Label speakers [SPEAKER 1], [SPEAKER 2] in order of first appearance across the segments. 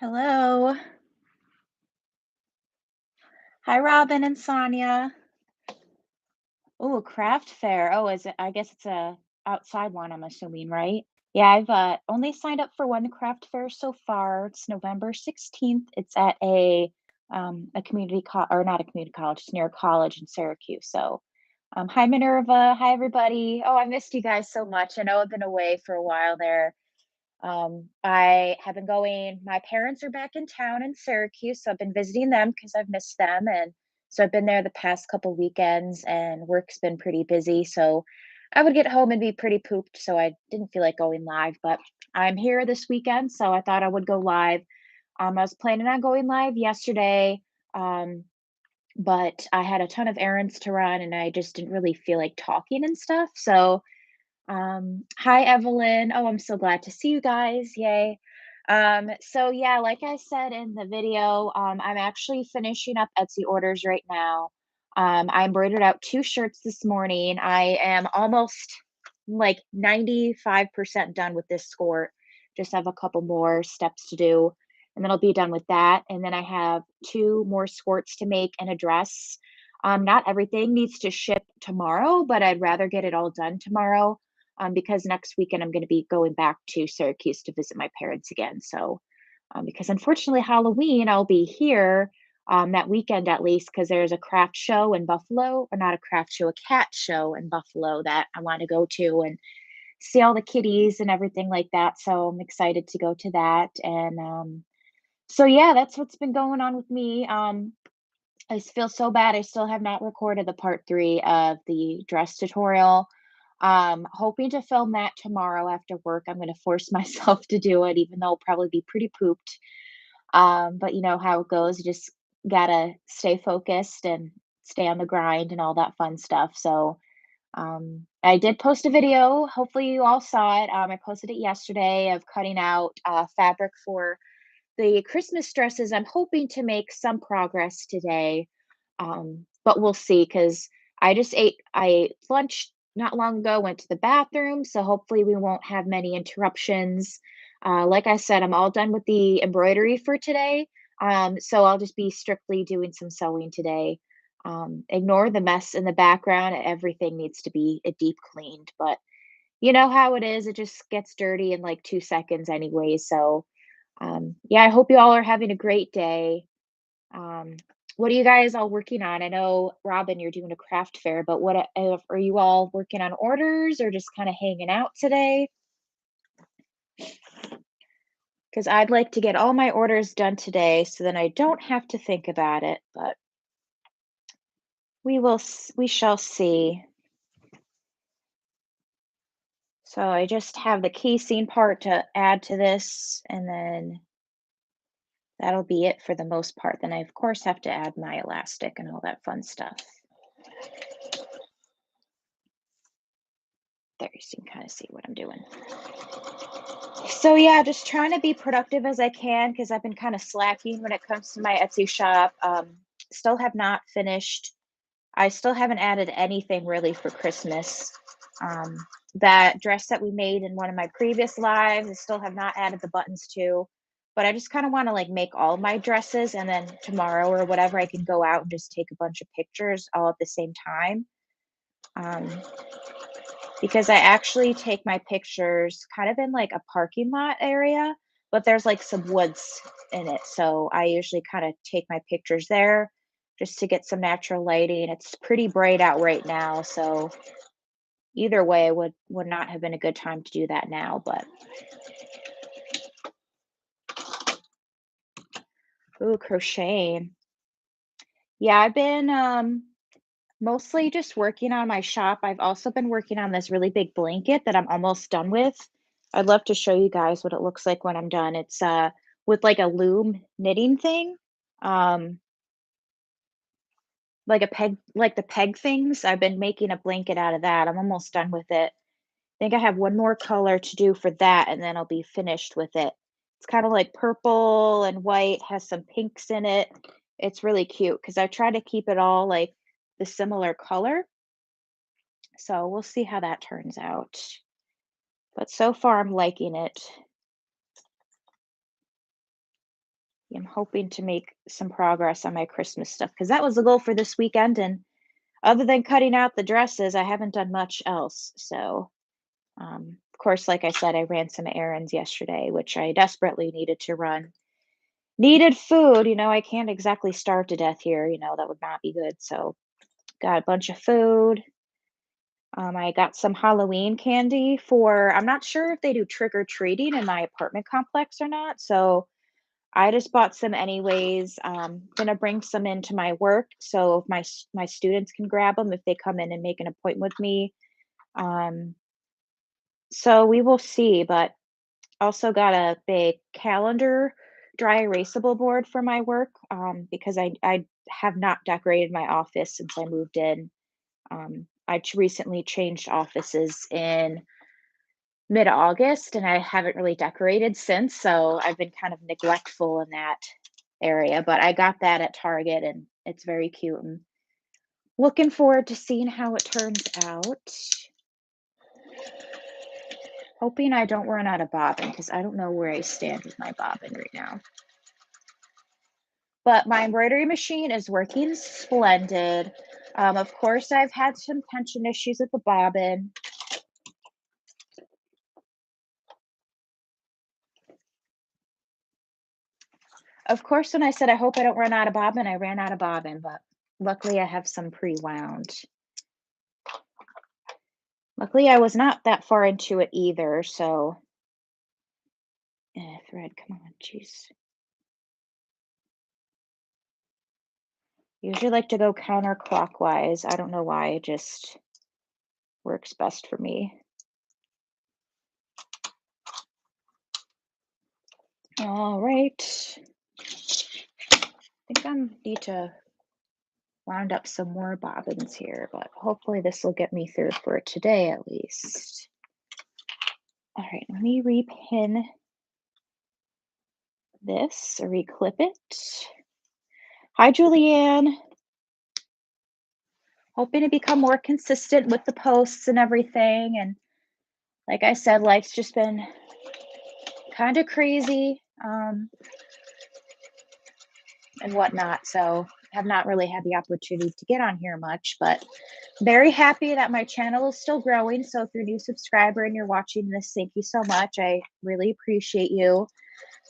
[SPEAKER 1] Hello. Hi, Robin and Sonia. Oh, craft fair. Oh, is it? I guess it's a outside one, I'm assuming, right? Yeah, I've only signed up for one craft fair so far. It's November 16th. It's at a community or not a community college, it's near a college in Syracuse. So, hi Minerva. Hi everybody. Oh, I missed you guys so much. I know I've been away for a while there. I have been going, my parents are back in town in Syracuse, so I've been visiting them because I've missed them. And so I've been there the past couple weekends, and work's been pretty busy. So I would get home and be pretty pooped. So I didn't feel like going live, but I'm here this weekend. So I thought I would go live. I was planning on going live yesterday, um, but I had a ton of errands to run and I just didn't really feel like talking and stuff. So hi Evelyn. Oh, I'm so glad to see you guys. Yay. So yeah, like I said in the video, I'm actually finishing up Etsy orders right now. I embroidered out two shirts this morning. I am almost like 95% done with this skirt. Just have a couple more steps to do, and then I'll be done with that. And then I have two more skirts to make and a dress. Not everything needs to ship tomorrow, but I'd rather get it all done tomorrow because next weekend I'm going to be going back to Syracuse to visit my parents again. So, because unfortunately, Halloween, I'll be here that weekend at least because there's a craft show in Buffalo, or not a craft show, a cat show in Buffalo that I want to go to and see all the kitties and everything like that. So, I'm excited to go to that. And so, yeah, that's what's been going on with me. Feel so bad. I still have not recorded the part three of the dress tutorial. Hoping to film that tomorrow after work. I'm going to force myself to do it, even though I'll probably be pretty pooped. But you know how it goes. You just gotta stay focused and stay on the grind and all that fun stuff. So I did post a video. Hopefully you all saw it. I posted it yesterday of cutting out fabric for the Christmas dresses. I'm hoping to make some progress today, but we'll see because I ate lunch not long ago, went to the bathroom, so hopefully we won't have many interruptions. Like I said, I'm all done with the embroidery for today, so I'll just be strictly doing some sewing today. Ignore the mess in the background. Everything needs to be a deep cleaned, but you know how it is. It just gets dirty in like 2 seconds anyway. So yeah, I hope you all are having a great day. Um, what are you guys all working on? I know, Robin, you're doing a craft fair, but are you all working on orders or just kind of hanging out today? Because I'd like to get all my orders done today so then I don't have to think about it, but we shall see. So I just have the casing part to add to this, and then that'll be it for the most part. Then I, of course, have to add my elastic and all that fun stuff. There, you can kind of see what I'm doing. So yeah, just trying to be productive as I can because I've been kind of slacking when it comes to my Etsy shop. Still have not finished. I still haven't added anything really for Christmas. Um, that dress that we made in one of my previous lives, I still have not added the buttons to. But I just kind of want to like make all my dresses and then tomorrow or whatever I can go out and just take a bunch of pictures all at the same time. Um, because I actually take my pictures kind of in like a parking lot area, but there's like some woods in it. So I usually kind of take my pictures there just to get some natural lighting. It's pretty bright out right now, so either way would not have been a good time to do that now, but ooh, crocheting. Yeah, I've been mostly just working on my shop. I've also been working on this really big blanket that I'm almost done with. I'd love to show you guys what it looks like when I'm done. It's with like a loom knitting thing. Um like a peg, like the peg things. I've been making a blanket out of that. I'm almost done with it. I think I have one more color to do for that and then I'll be finished with it. It's kind of like purple and white, has some pinks in it. It's really cute because I try to keep it all like the similar color. So we'll see how that turns out. But so far, I'm liking it. I'm hoping to make some progress on my Christmas stuff because that was the goal for this weekend. And other than cutting out the dresses, I haven't done much else. So, of course, like I said, I ran some errands yesterday, which I desperately needed to run. Needed food, I can't exactly starve to death here, that would not be good. So, got a bunch of food. I got some Halloween candy for, I'm not sure if they do trick or treating in my apartment complex or not. So, I just bought some anyways. Gonna bring some into my work so if my students can grab them if they come in and make an appointment with me. Um, so we will see, but also got a big calendar dry erasable board for my work because I have not decorated my office since I moved in. Recently changed offices in mid-August and I haven't really decorated since, so I've been kind of neglectful in that area, but I got that at Target and it's very cute and looking forward to seeing how it turns out. Hoping I don't run out of bobbin because I don't know where I stand with my bobbin right now. But my embroidery machine is working splendid. Of course, I've had some tension issues with the bobbin. Of course, when I said I hope I don't run out of bobbin, I ran out of bobbin, but luckily I have some pre-wound. Luckily, I was not that far into it either, so thread, come on, jeez. Usually like to go counterclockwise. I don't know why, it just works best for me. All right. I think I need to wound up some more bobbins here, but hopefully this will get me through for today at least. All right, let me repin this or reclip it. Hi, Julianne. Hoping to become more consistent with the posts and everything. And like I said, life's just been kind of crazy and whatnot. So have not really had the opportunity to get on here much, but very happy that my channel is still growing. So if you're a new subscriber and you're watching this, thank you so much. I really appreciate you.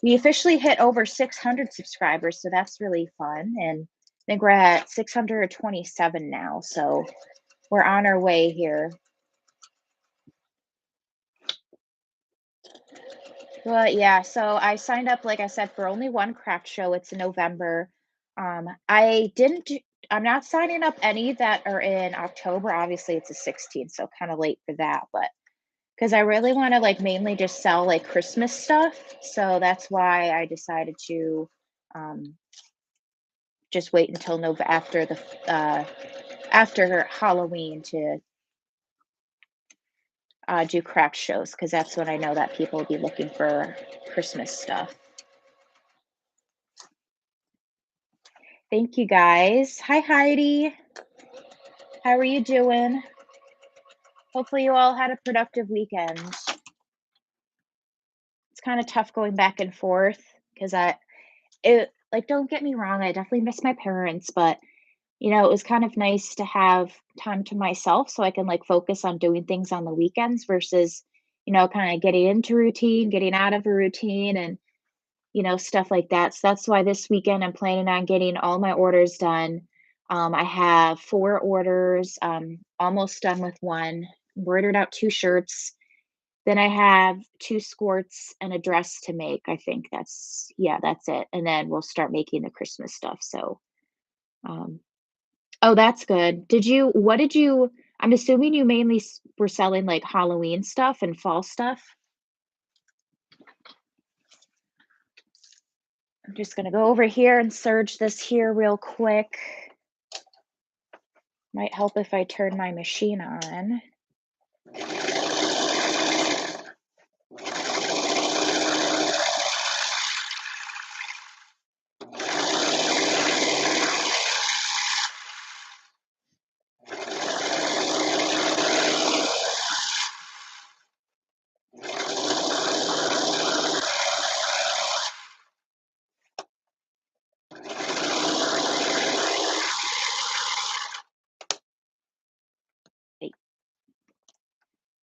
[SPEAKER 1] We officially hit over 600 subscribers, so that's really fun. And I think we're at 627 now, so we're on our way here. But yeah, so I signed up, like I said, for only one craft show. It's in November. I didn't do, I'm not signing up any that are in October. Obviously, it's a 16th, so kind of late for that. But because I really want to like mainly just sell like Christmas stuff, so that's why I decided to just wait until after Halloween to do craft shows because that's when I know that people will be looking for Christmas stuff. Thank you guys. Hi, Heidi. How are you doing? Hopefully you all had a productive weekend. It's kind of tough going back and forth because don't get me wrong, I definitely miss my parents, but it was kind of nice to have time to myself so I can like focus on doing things on the weekends versus, kind of getting into routine, getting out of a routine and, stuff like that. So that's why this weekend I'm planning on getting all my orders done. I have 4 orders, almost done with one, embroidered out 2 shirts. Then I have 2 skirts and a dress to make. I think that's it. And then we'll start making the Christmas stuff. So, um, oh, that's good. I'm assuming you mainly were selling like Halloween stuff and fall stuff. I'm just going to go over here and serge this here real quick. Might help if I turn my machine on.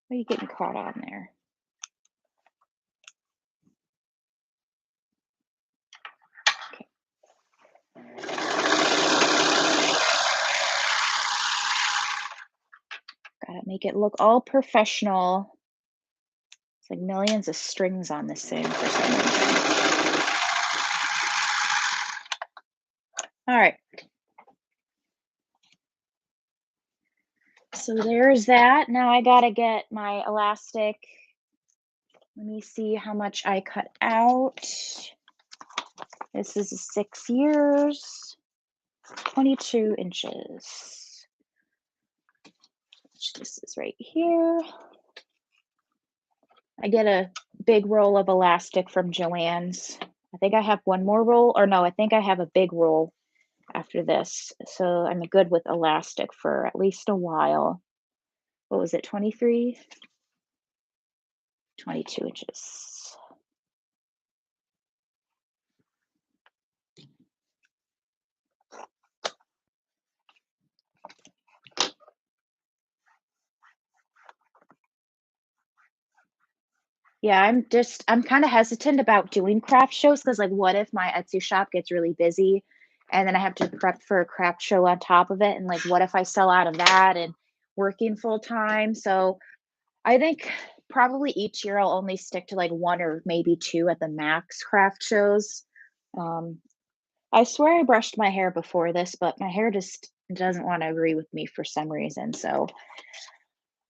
[SPEAKER 1] What are you getting caught on there? Gotta make it look all professional. It's like millions of strings on this thing for some reason. All right. So there's that. Now I gotta get my elastic. Let me see how much I cut out. This is 6 years, 22 inches. This is right here. I get a big roll of elastic from Joann's. I think I have one more roll, or no, I think I have a big roll after this. So I'm good with elastic for at least a while. What was it, 23? 22 inches. Yeah, I'm kind of hesitant about doing craft shows because, like, what if my Etsy shop gets really busy and then I have to prep for a craft show on top of it? And, like, what if I sell out of that and working full time? So I think probably each year I'll only stick to like one or maybe two at the max craft shows. Um, I swear I brushed my hair before this, but my hair just doesn't want to agree with me for some reason. So,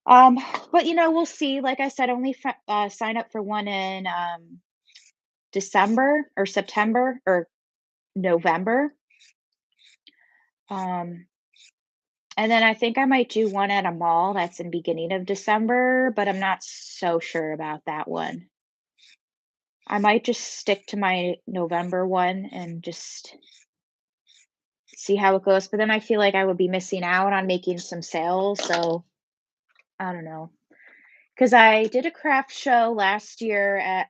[SPEAKER 1] um, but we'll see. Like I said, only sign up for one in December or September or November. Um, and then I think I might do one at a mall that's in beginning of December, but I'm not so sure about that one. I might just stick to my November one and just see how it goes. But then I feel like I would be missing out on making some sales. So I don't know. Because I did a craft show last year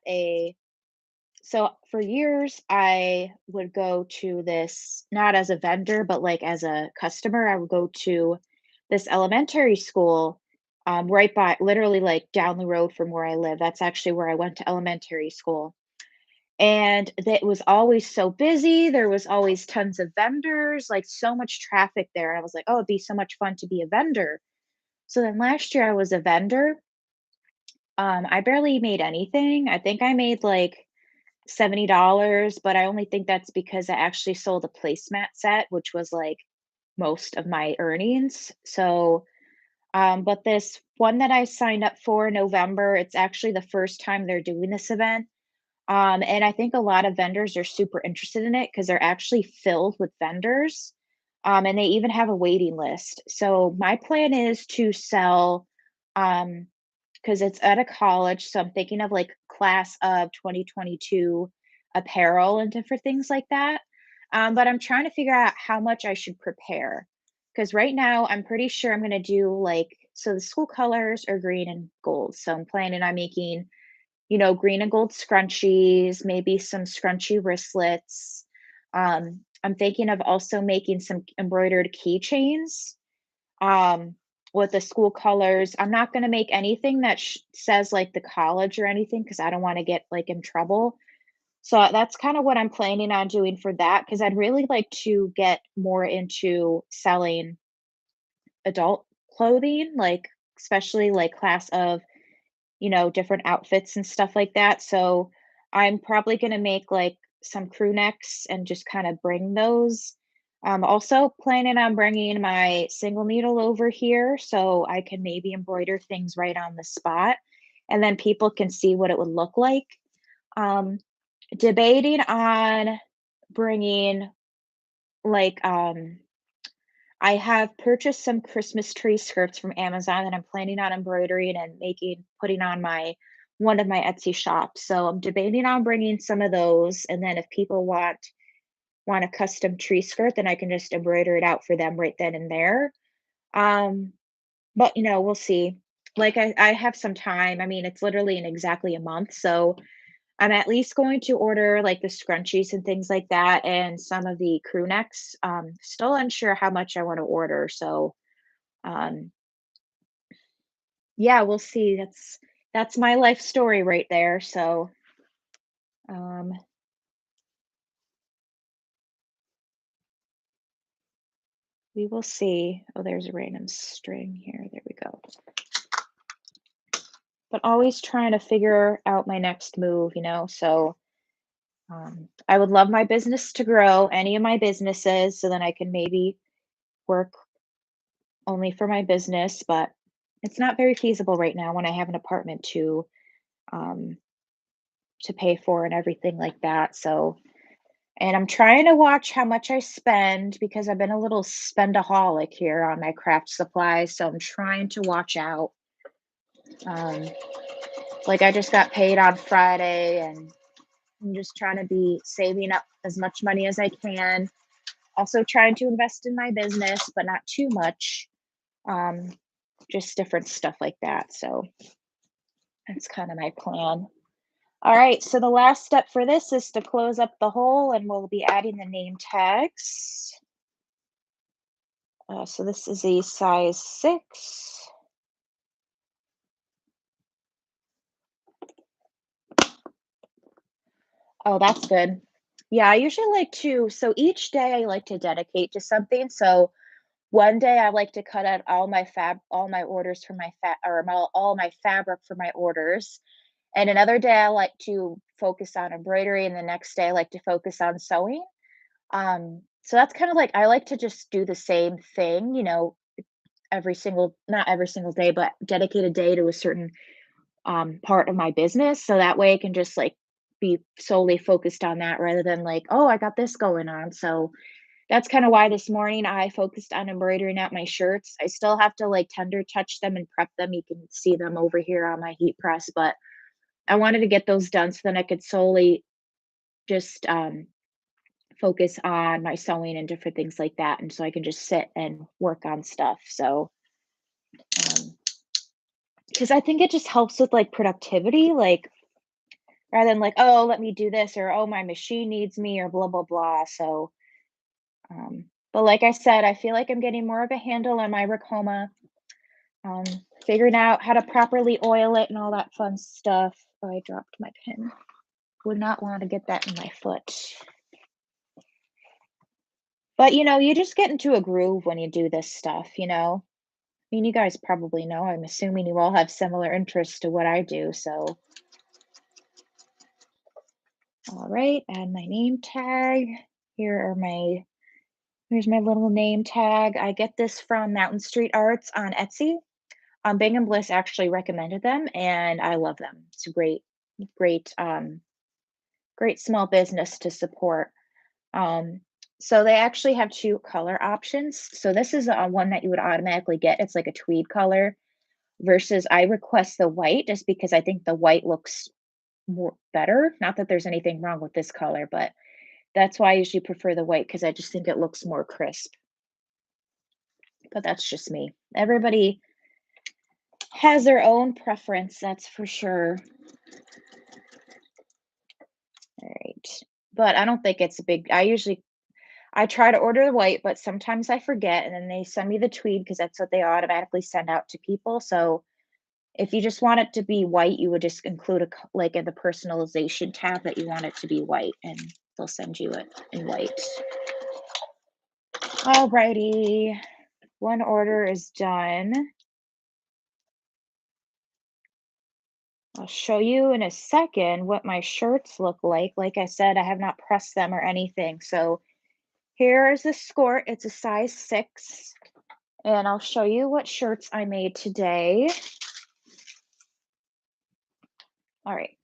[SPEAKER 1] so for years, I would go to this, not as a vendor, but like as a customer. I would go to this elementary school right by, literally like down the road from where I live. That's actually where I went to elementary school. And it was always so busy. There was always tons of vendors, like so much traffic there. And I was like, oh, it'd be so much fun to be a vendor. So then last year I was a vendor. I barely made anything. I think I made like $70, but I only think that's because I actually sold a placemat set, which was like most of my earnings. So, but this one that I signed up for in November, it's actually the first time they're doing this event. And I think a lot of vendors are super interested in it because they're actually filled with vendors. And they even have a waiting list. So my plan is to sell, because it's at a college. So I'm thinking of like class of 2022 apparel and different things like that. But I'm trying to figure out how much I should prepare. Because right now I'm pretty sure I'm going to do like, so the school colors are green and gold. So I'm planning on making green and gold scrunchies, maybe some scrunchy wristlets. I'm thinking of also making some embroidered keychains with the school colors. I'm not going to make anything that says like the college or anything because I don't want to get like in trouble. So that's kind of what I'm planning on doing for that because I'd really like to get more into selling adult clothing, like especially like class of different outfits and stuff like that. So I'm probably going to make like some crew necks and just kind of bring those. Also planning on bringing my single needle over here so I can maybe embroider things right on the spot and then people can see what it would look like. Um, Debating on bringing like I have purchased some Christmas tree skirts from Amazon that I'm planning on embroidering and putting on my one of my Etsy shops. So I'm debating on bringing some of those, and then if people want a custom tree skirt, then I can just embroider it out for them right then and there. Um, but we'll see. Like I have some time. I mean, it's literally in exactly a month, so I'm at least going to order like the scrunchies and things like that and some of the crew necks. Still unsure how much I want to order. So, um, Yeah, we'll see. That's my life story right there. So, um, we will see. Oh, there's a random string here. There we go. But always trying to figure out my next move, you know. So, I would love my business to grow, any of my businesses, so then I can maybe work only for my business, but it's not very feasible right now when I have an apartment um, to pay for and everything like that. So, and I'm trying to watch how much I spend because I've been a little spendaholic here on my craft supplies. So I'm trying to watch out. Um, like I just got paid on Friday and I'm just trying to be saving up as much money as I can. Also trying to invest in my business, but not too much. Um, just different stuff like that. So that's kind of my plan. All right, so the last step for this is to close up the hole and we'll be adding the name tags. So this is a size 6. Oh, that's good. Yeah, I usually like to, so each day I like to dedicate to something. So one day I like to cut out all my orders for my all my fabric for my orders. And another day I like to focus on embroidery, and the next day I like to focus on sewing. So that's kind of like I like to just do the same thing, you know, not every single day, but dedicate a day to a certain part of my business. So that way I can just like be solely focused on that rather than like, oh, I got this going on. So that's kind of why this morning I focused on embroidering out my shirts. I still have to like tender touch them and prep them. You can see them over here on my heat press, but I wanted to get those done so then I could solely just focus on my sewing and different things like that. And so I can just sit and work on stuff. So, because I think it just helps with like productivity, like rather than like, oh, let me do this or oh, my machine needs me or blah, blah, blah. So, but like I said, I feel like I'm getting more of a handle on my Ricoma, um, figuring out how to properly oil it and all that fun stuff. Oh, I dropped my pen. Would not want to get that in my foot. But you know, you just get into a groove when you do this stuff, you know? I mean, you guys probably know. I'm assuming you all have similar interests to what I do. So, all right, add my name tag. Here are my Here's my little name tag. I get this from Mountain Street Arts on Etsy. Bing and Bliss actually recommended them, and I love them. It's a great, great small business to support. Um, so they actually have two color options. So this is one that you would automatically get. It's like a tweed color versus I request the white just because I think the white looks more better. Not that there's anything wrong with this color, but that's why I usually prefer the white because I just think it looks more crisp. But that's just me. Everybody has their own preference, that's for sure. All right. But I don't think it's a big I try to order the white, but sometimes I forget and then they send me the tweed because that's what they automatically send out to people. So if you just want it to be white, you would just include like in the personalization tab that you want it to be white and they'll send you it in white. Alrighty. One order is done. I'll show you in a second what my shirts look like. Like I said, I have not pressed them or anything. So here is the skirt. It's a size 6. And I'll show you what shirts I made today. All right.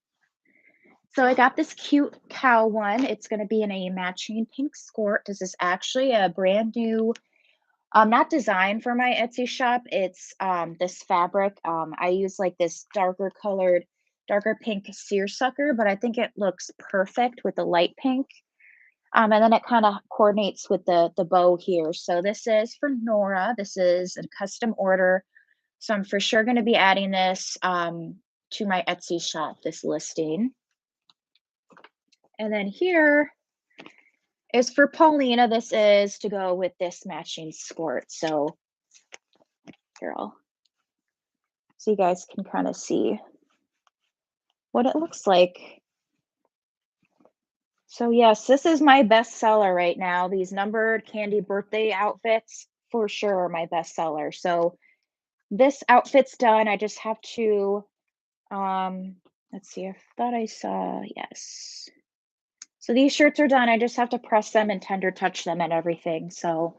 [SPEAKER 1] So I got this cute cow one. It's going to be in a matching pink skirt. This is actually a brand new, not designed for my Etsy shop. It's this fabric. I use like this darker pink seersucker, but I think it looks perfect with the light pink. And then it kind of coordinates with the bow here. So this is for Nora. This is a custom order. So I'm for sure going to be adding this to my Etsy shop, this listing. And then here is for Paulina. This is to go with this matching skirt. So here, I'll so you guys can kind of see what it looks like. So yes, this is my best seller right now. These numbered candy birthday outfits for sure are my best seller. So this outfit's done. I just have to, let's see, I thought I saw, yes. So these shirts are done. I just have to press them and tender touch them and everything. So,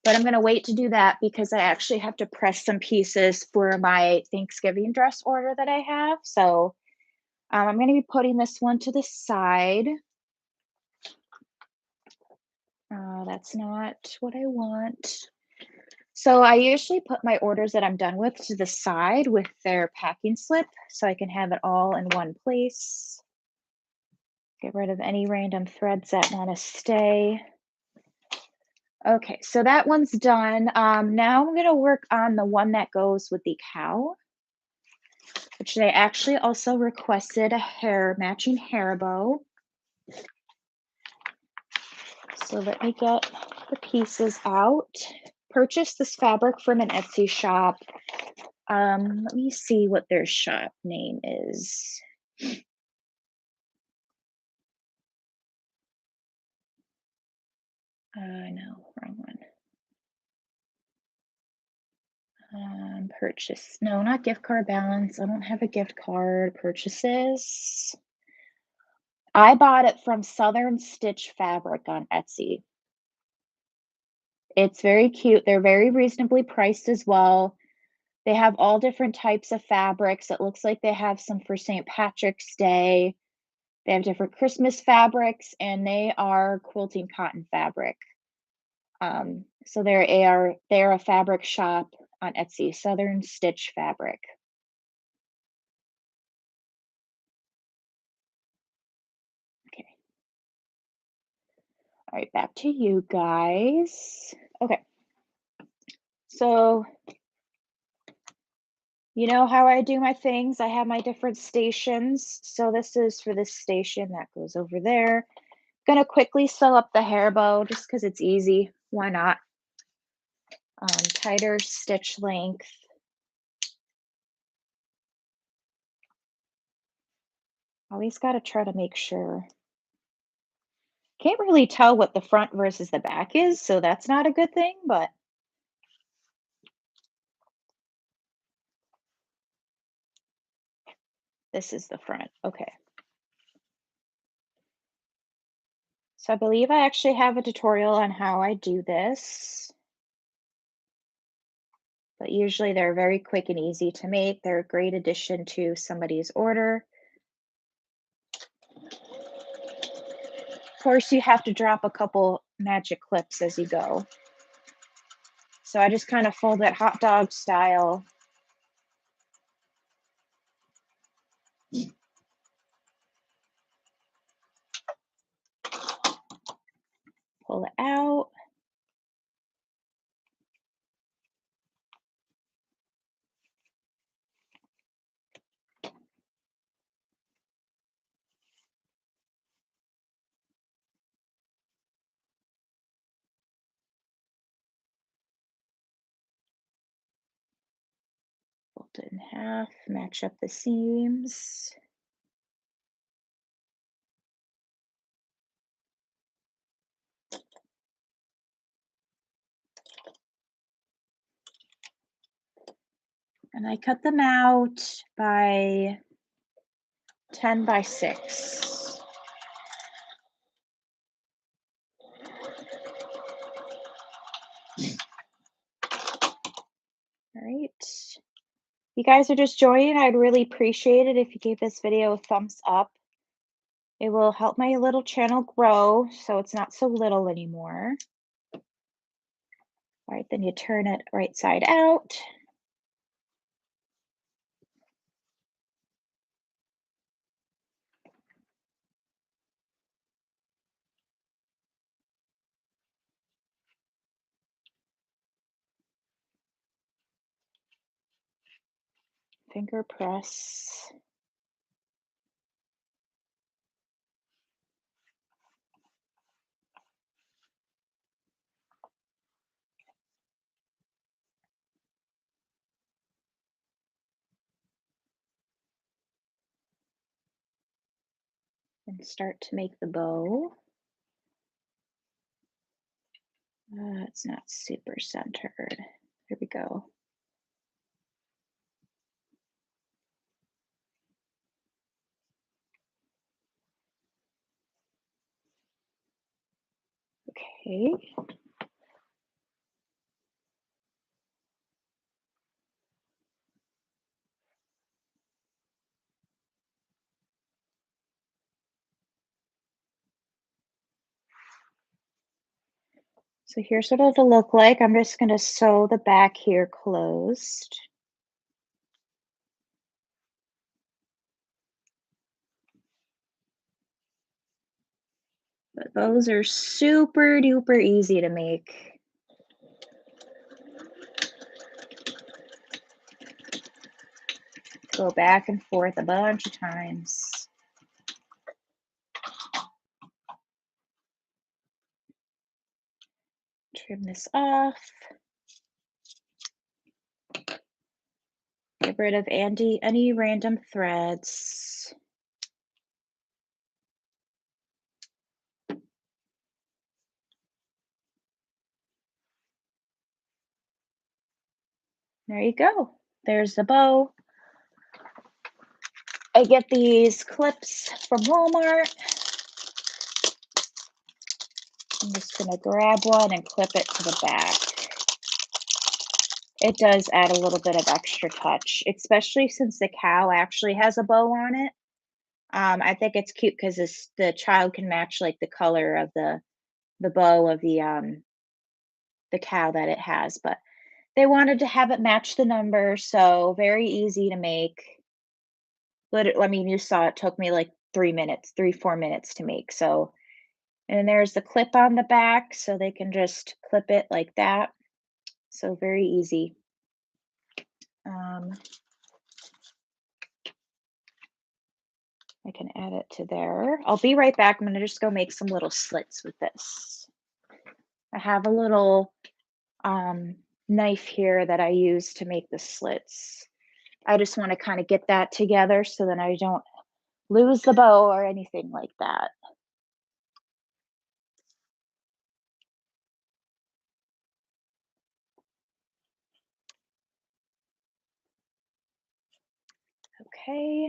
[SPEAKER 1] but I'm going to wait to do that because I actually have to press some pieces for my Thanksgiving dress order that I have. So I'm going to be putting this one to the side. That's not what I want. So I usually put my orders that I'm done with to the side with their packing slip so I can have it all in one place. Get rid of any random threads that want to stay. Okay, so that one's done. Now I'm going to work on the one that goes with the cow, which they actually also requested a matching hair bow. So let me get the pieces out. Purchased this fabric from an Etsy shop. Let me see what their shop name is. No, wrong one. Purchase. No, not gift card balance. I don't have a gift card. Purchases. I bought it from Southern Stitch Fabric on Etsy. It's very cute. They're very reasonably priced as well. They have all different types of fabrics. It looks like they have some for St. Patrick's Day. They have different Christmas fabrics, and they are quilting cotton fabric. So they're a fabric shop on Etsy, Southern Stitch Fabric. Okay. All right, back to you guys. Okay. So you know how I do my things. I have my different stations. So this is for this station that goes over there. Gonna quickly sew up the hair bow just because it's easy. Why not? Tighter stitch length. Always got to try to make sure. Can't really tell what the front versus the back is, so that's not a good thing, but this is the front. Okay. So I believe I actually have a tutorial on how I do this. But usually they're very quick and easy to make. They're a great addition to somebody's order. Of course, you have to drop a couple magic clips as you go. So I just kind of fold it hot dog style. Pull it out. Fold it in half, match up the seams. And I cut them out by 10 by 6. All right. You guys are just joining. I'd really appreciate it if you gave this video a thumbs up. It will help my little channel grow so it's not so little anymore. All right, then you turn it right side out. Finger press. and start to make the bow. It's not super centered. Here we go. Okay. So here's what it'll look like. I'm just going to sew the back here closed. But those are super duper easy to make. Go back and forth a bunch of times. Trim this off. Get rid of any random threads. There you go. There's the bow. I get these clips from Walmart. I'm just going to grab one and clip it to the back. It does add a little bit of extra touch, especially since the cow actually has a bow on it. I think it's cute because the child can match like the color of the bow of the cow that it has, but they wanted to have it match the number, so very easy to make. I mean, you saw it took me like 3 minutes, 4 minutes to make. So, and there's the clip on the back, so they can just clip it like that. So very easy. I can add it to there. I'll be right back. I'm going to just go make some little slits with this. I have a little knife here that I use to make the slits. I just want to kind of get that together so then I don't lose the bow or anything like that. Okay.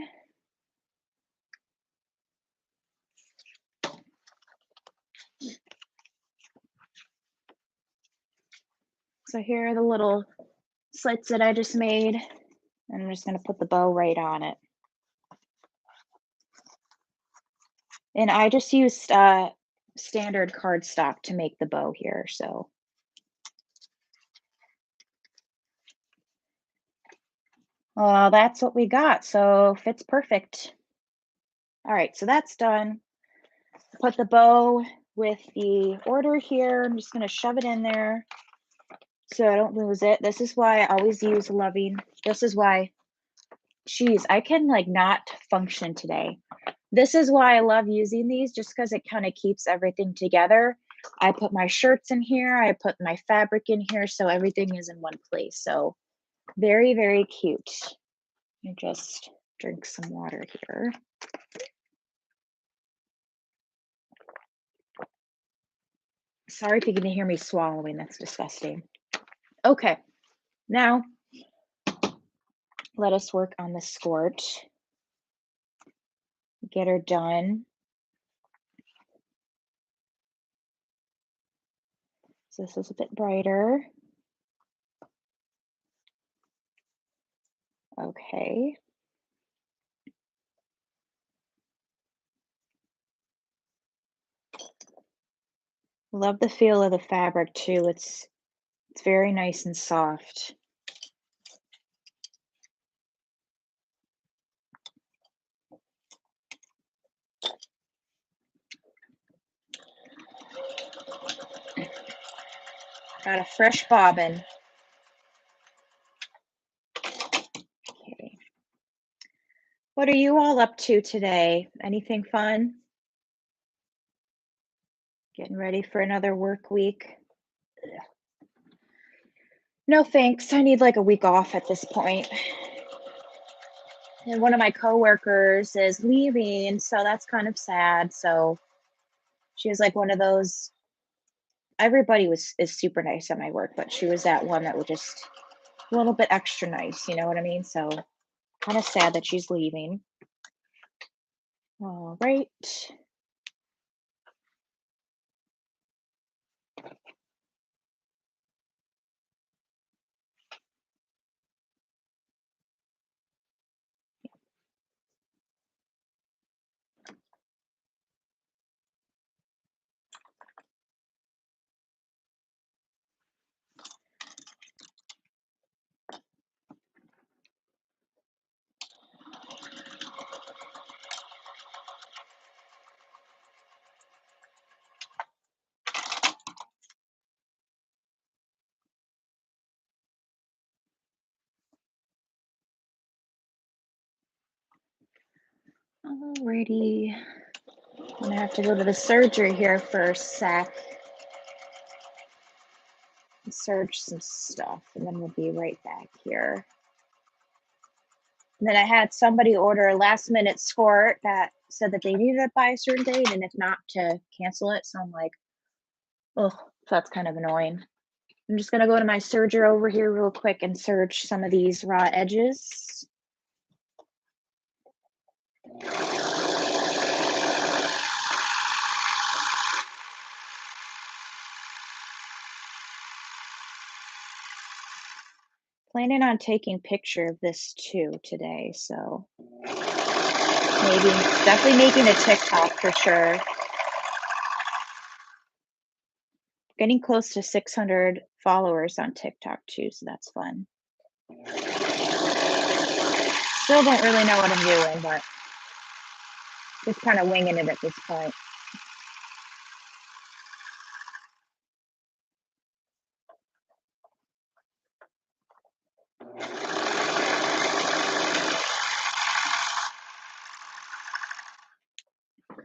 [SPEAKER 1] So here are the little slits that I just made. I'm just going to put the bow right on it. And I just used standard cardstock to make the bow here, so. Well, that's what we got, so fits perfect. All right, so that's done. Put the bow with the order here. I'm just going to shove it in there so I don't lose it. This is why I always use Loving. This is why, geez, I can like not function today. This is why I love using these, just because it kind of keeps everything together. I put my shirts in here. I put my fabric in here, so everything is in one place. So very, very cute. Let me just drink some water here. Sorry if you can hear me swallowing. That's disgusting. Okay, now let us work on the skirt. Get her done. So this is a bit brighter. Okay. Love the feel of the fabric too. It's very nice and soft. Got a fresh bobbin. Okay. What are you all up to today? Anything fun? Getting ready for another work week? No thanks. I need like a week off at this point. And one of my coworkers is leaving, so that's kind of sad. So she was like one of those. Everybody was is super nice at my work, but she was that one that was just a little bit extra nice. You know what I mean? So kind of sad that she's leaving. All right. Alrighty. I'm gonna have to go to the surgery here for a sec and surge some stuff, and then we'll be right back here. And then I had somebody order a last minute skort that said that they needed it by a certain date, and if not, to cancel it. So I'm like, oh, that's kind of annoying. I'm just gonna go to my serger over here real quick and serge some of these raw edges. Planning on taking picture of this too today, so maybe definitely making a TikTok for sure. Getting close to 600 followers on TikTok too, so that's fun. Still don't really know what I'm doing, but just kind of winging it at this point.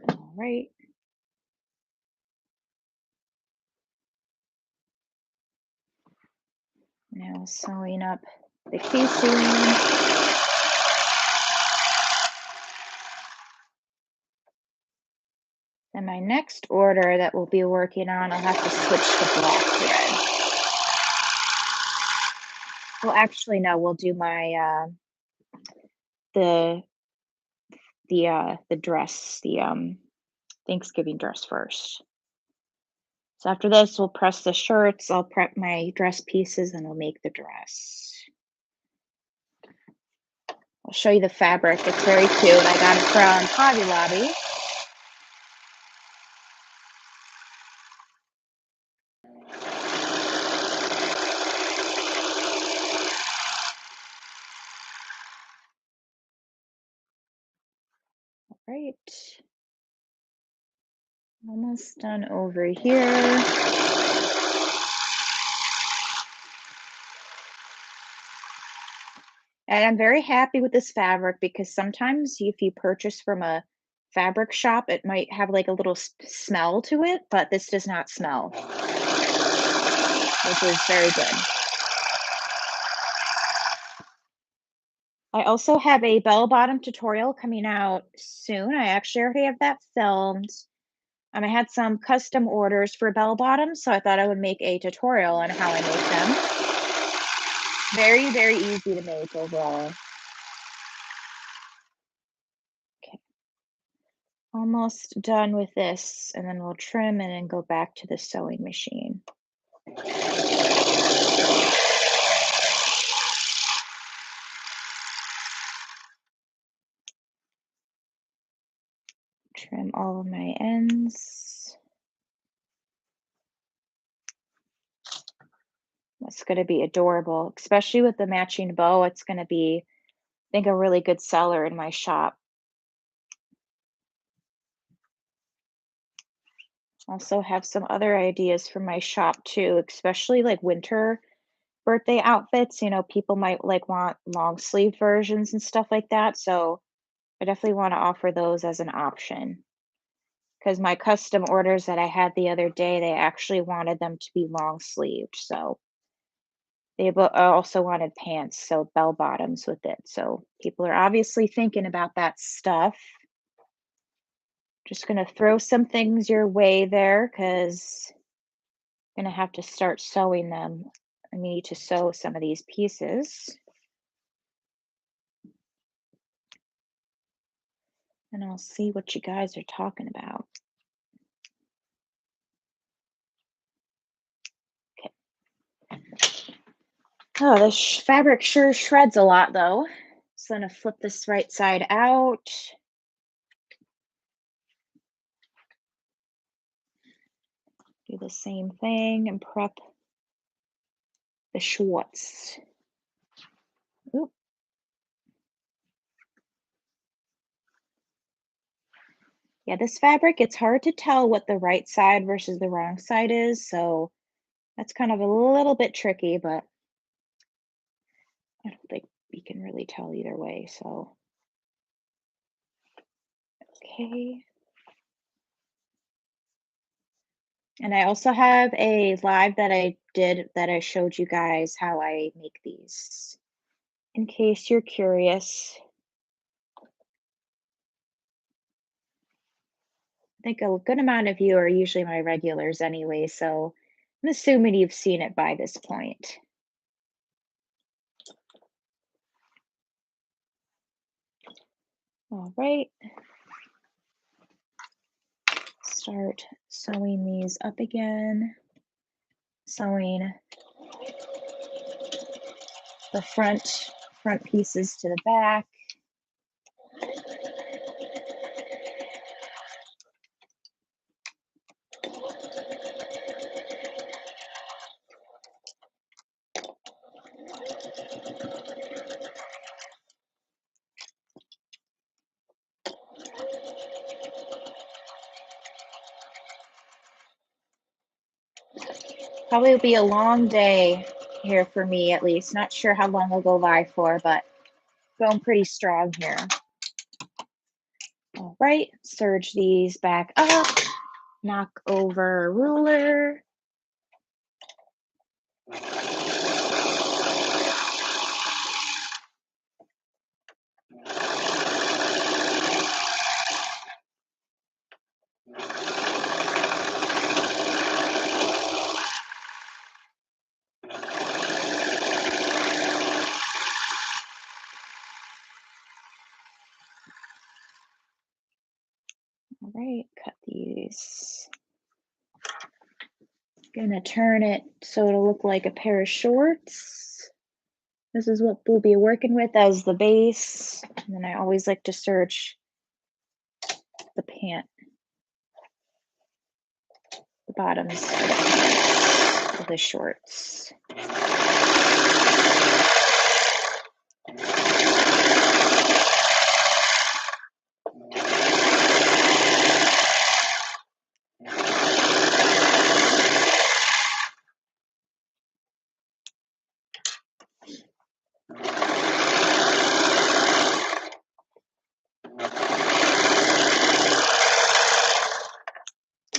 [SPEAKER 1] All right. Now sewing up the casing. And my next order that we'll be working on, I'll have to switch to black thread. Well, actually, no, we'll do my the the dress, the Thanksgiving dress first. So after this, we'll press the shirts. I'll prep my dress pieces, and I'll make the dress. I'll show you the fabric. It's very cute. I got it from Hobby Lobby. All right. Almost done over here. And I'm very happy with this fabric because sometimes if you purchase from a fabric shop, it might have like a little smell to it, but this does not smell, which is very good. I also have a bell bottom tutorial coming out soon. I actually already have that filmed. I had some custom orders for bell bottoms, so I thought I would make a tutorial on how I make them. Very, very easy to make overall. Okay. Almost done with this, and then we'll trim and then go back to the sewing machine. Trim all of my ends. That's going to be adorable, especially with the matching bow. It's going to be, I think, a really good seller in my shop. Also have some other ideas for my shop too, especially like winter birthday outfits. You know, people might like want long sleeve versions and stuff like that. So I definitely want to offer those as an option. Because my custom orders that I had the other day, they actually wanted them to be long sleeved. So They also wanted pants, so bell bottoms with it. So people are obviously thinking about that stuff. Just gonna throw some things your way there because I'm gonna have to start sewing them. I need to sew some of these pieces. And I'll see what you guys are talking about. Okay. Oh, this fabric sure shreds a lot though. So I'm gonna flip this right side out. Do the same thing and prep the Schwartz. Oop. Yeah, this fabric, it's hard to tell what the right side versus the wrong side is, so that's kind of a little bit tricky, but I don't think we can really tell either way, so. Okay. And I also have a live that I did that I showed you guys how I make these, in case you're curious. I think a good amount of you are usually my regulars anyway, so I'm assuming you've seen it by this point. All right. Start sewing these up again. Sewing the front pieces to the back. Probably will be a long day here for me, at least. Not sure how long I'll go live for, but going pretty strong here. All right, serge these back up, knock over a ruler. All right, cut these. Gonna turn it so it'll look like a pair of shorts. This is what we'll be working with as the base. And then I always like to serge the pant, the bottoms of the shorts.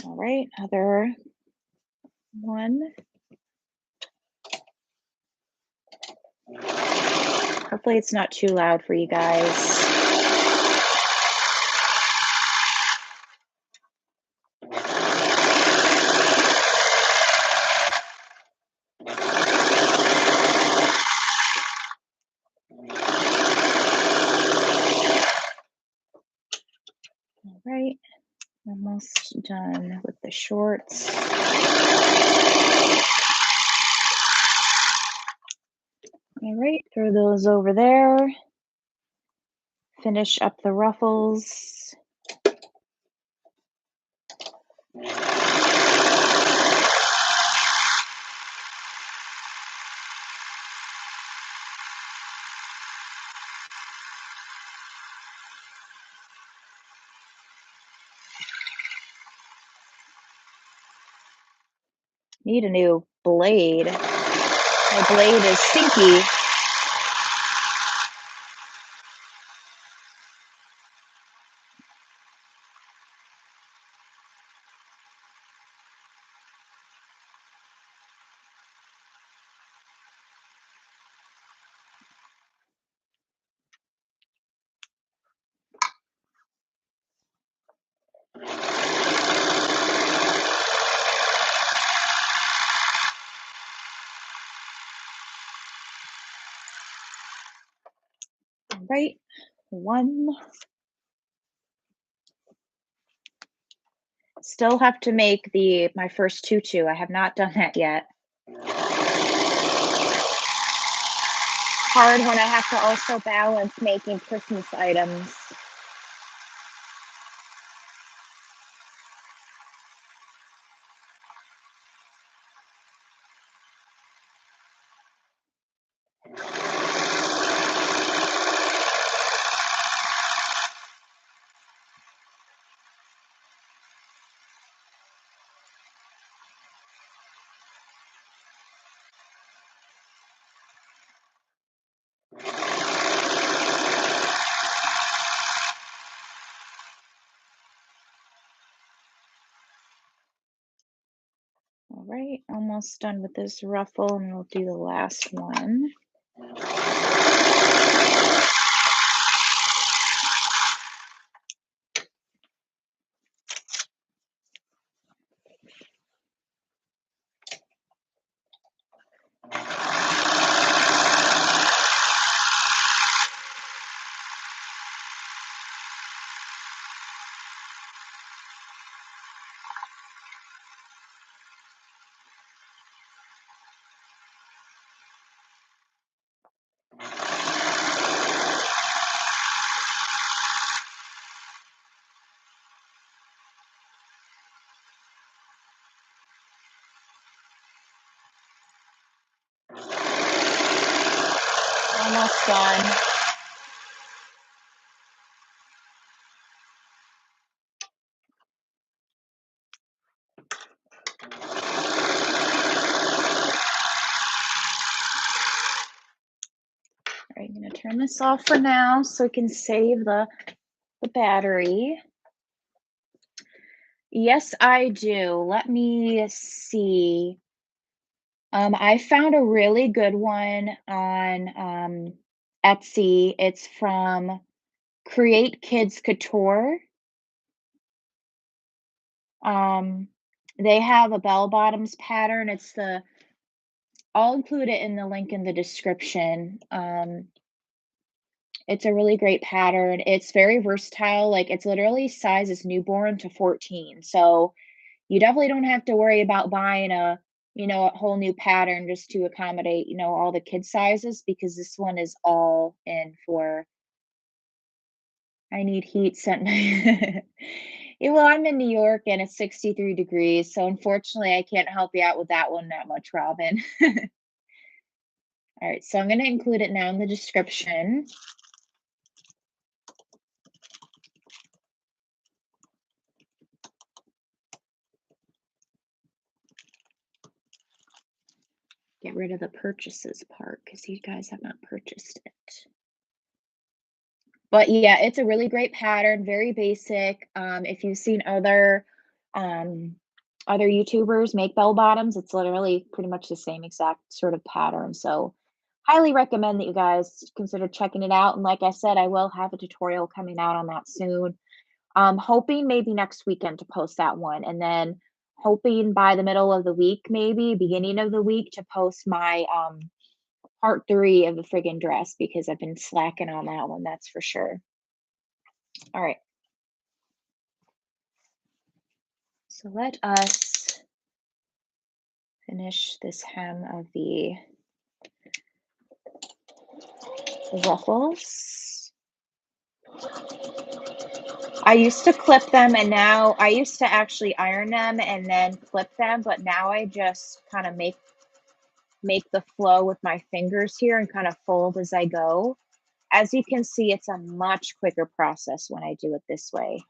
[SPEAKER 1] All right, other one. Hopefully it's not too loud for you guys. All right, almost done with the shorts. All right, throw those over there. Finish up the ruffles. Need a new blade. My blade is stinky. right, one. Still have to make my first tutu. I have not done that yet. Hard when I have to also balance making Christmas items. All right, almost done with this ruffle, and we'll do the last one. Almost done. All right, I'm gonna turn this off for now so we can save the battery. Yes, I do. Let me see. I found a really good one on Etsy. It's from Create Kids Couture. Um, they have a bell bottoms pattern. I'll include it in the link in the description. It's a really great pattern. It's very versatile. Like it's literally sizes newborn to 14. So you definitely don't have to worry about buying a whole new pattern just to accommodate, all the kid sizes because this one is all in for I need heat sent. Yeah, well, I'm in New York and it's 63 degrees, so unfortunately I can't help you out with that one that much, Robin. All right, so I'm going to include it now in the description. Get rid of the purchases part because you guys have not purchased it. But yeah, it's a really great pattern, very basic. If you've seen um, other YouTubers make bell bottoms, it's literally pretty much the same exact sort of pattern. So highly recommend that you guys consider checking it out. And like I said, I will have a tutorial coming out on that soon. Hoping maybe next weekend to post that one, and then hoping by the middle of the week, maybe beginning of the week, to post my part 3 of the friggin' dress because I've been slacking on that one, that's for sure. All right. So let us finish this hem of the ruffles. I used to clip them and now I used to actually iron them and then clip them, but now I just kind of make the flow with my fingers here and kind of fold as I go. As you can see, it's a much quicker process when I do it this way.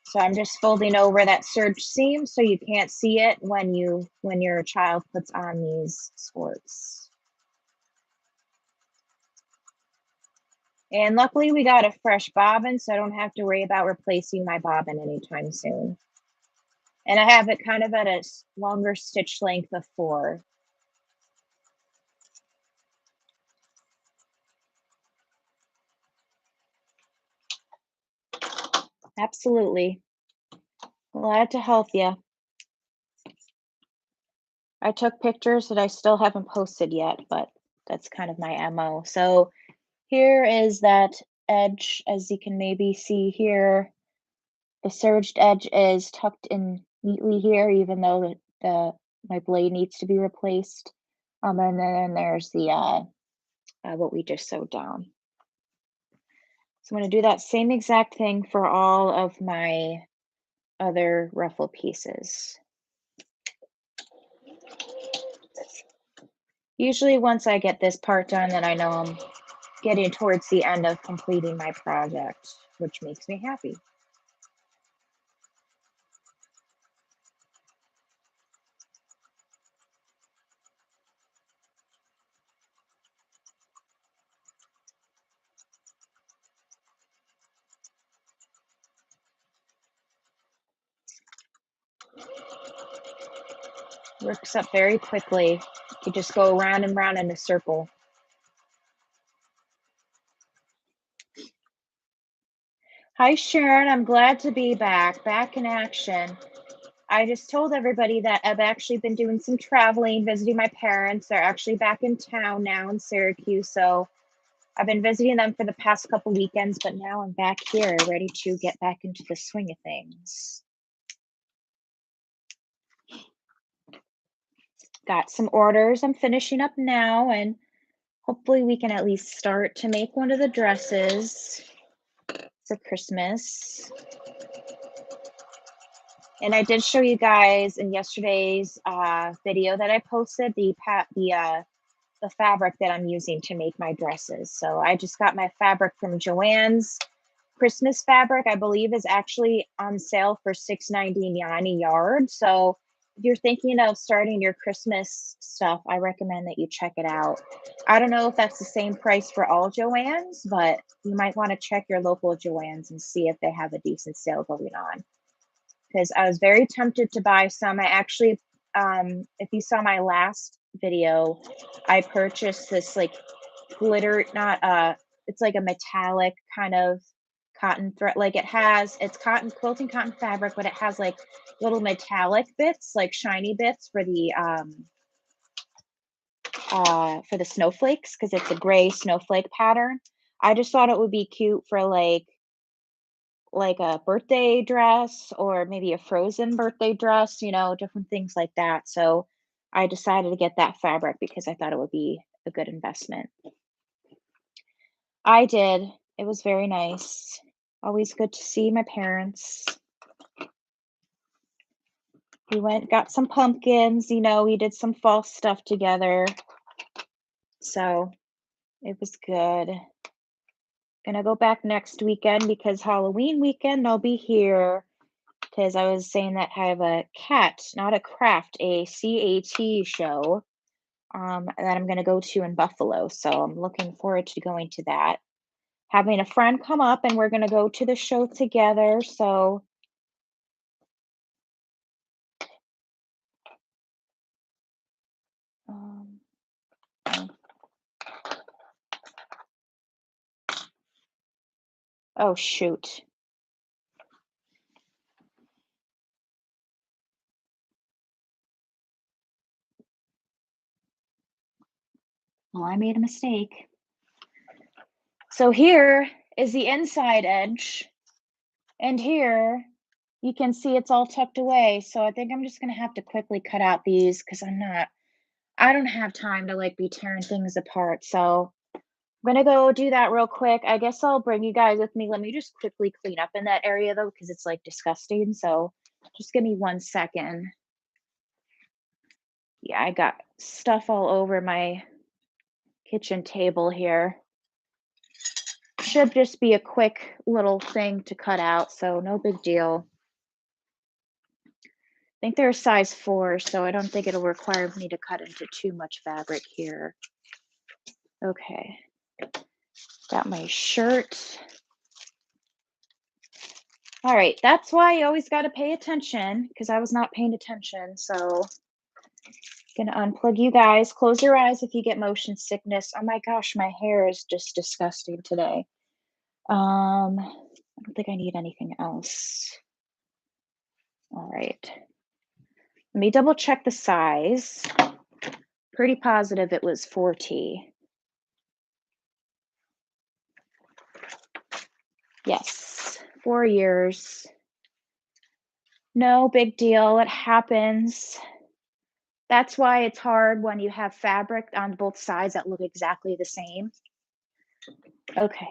[SPEAKER 1] So I'm just folding over that serge seam so you can't see it when your child puts on these skirts. And luckily we got a fresh bobbin, so I don't have to worry about replacing my bobbin anytime soon. And I have it kind of at a longer stitch length of 4. Absolutely. Glad to help you. I took pictures that I still haven't posted yet, but That's kind of my MO. So here is that edge, as you can maybe see here. The serged edge is tucked in neatly here, even though my blade needs to be replaced. And then there's the what we just sewed down. So I'm going to do that same exact thing for all of my other ruffle pieces. Usually once I get this part done, then I know I'm getting towards the end of completing my project, which makes me happy. Works up very quickly. You just go around and round in a circle. Hi, Sharon. I'm glad to be back in action. I just told everybody that I've actually been doing some traveling, visiting my parents. They're actually back in town now in Syracuse. So I've been visiting them for the past couple weekends, but now I'm back here ready to get back into the swing of things. Got some orders I'm finishing up now, and hopefully we can at least start to make one of the dresses for Christmas. And I did show you guys in yesterday's video that I posted the fabric that I'm using to make my dresses. So I just got my fabric from Joann's. Christmas fabric, I believe, is actually on sale for $6.99 a yard. So if you're thinking of starting your Christmas stuff, I recommend that you check it out. I don't know if that's the same price for all Joann's, but you might want to check your local Joann's and see if they have a decent sale going on. Because I was very tempted to buy some. I actually, if you saw my last video, I purchased this like glitter, not it's like a metallic kind of cotton thread. Like it's quilting cotton fabric, but it has like little metallic bits, like shiny bits for the snowflakes, because it's a gray snowflake pattern. I just thought it would be cute for like a birthday dress or maybe a Frozen birthday dress, different things like that. So I decided to get that fabric because I thought it would be a good investment. I did. It was very nice. Always good to see my parents. We got some pumpkins, we did some fall stuff together. So it was good. Gonna go back next weekend because Halloween weekend I'll be here. Because I was saying that I have a CAT, not a craft, a CAT show that I'm going to go to in Buffalo. So I'm looking forward to going to that. Having a friend come up and we're going to go to the show together. So oh, shoot. Well, I made a mistake. So here is the inside edge. And here you can see it's all tucked away. So I think I'm just going to have to quickly cut out these because I don't have time to be tearing things apart. So I'm going to go do that real quick. I guess I'll bring you guys with me. Let me just quickly clean up in that area though, because it's disgusting. So just give me 1 second. Yeah, I got stuff all over my kitchen table here. Should just be a quick little thing to cut out, so no big deal. I think they're a size 4, so I don't think it'll require me to cut into too much fabric here. Okay, got my shirt. All right, that's why you always got to pay attention, because I was not paying attention. So gonna unplug you guys. Close your eyes if you get motion sickness. Oh my gosh, my hair is just disgusting today. I don't think I need anything else. All right. Let me double check the size. Pretty positive it was 4T. Yes, 4 years. No big deal, it happens. That's why it's hard when you have fabric on both sides that look exactly the same. Okay.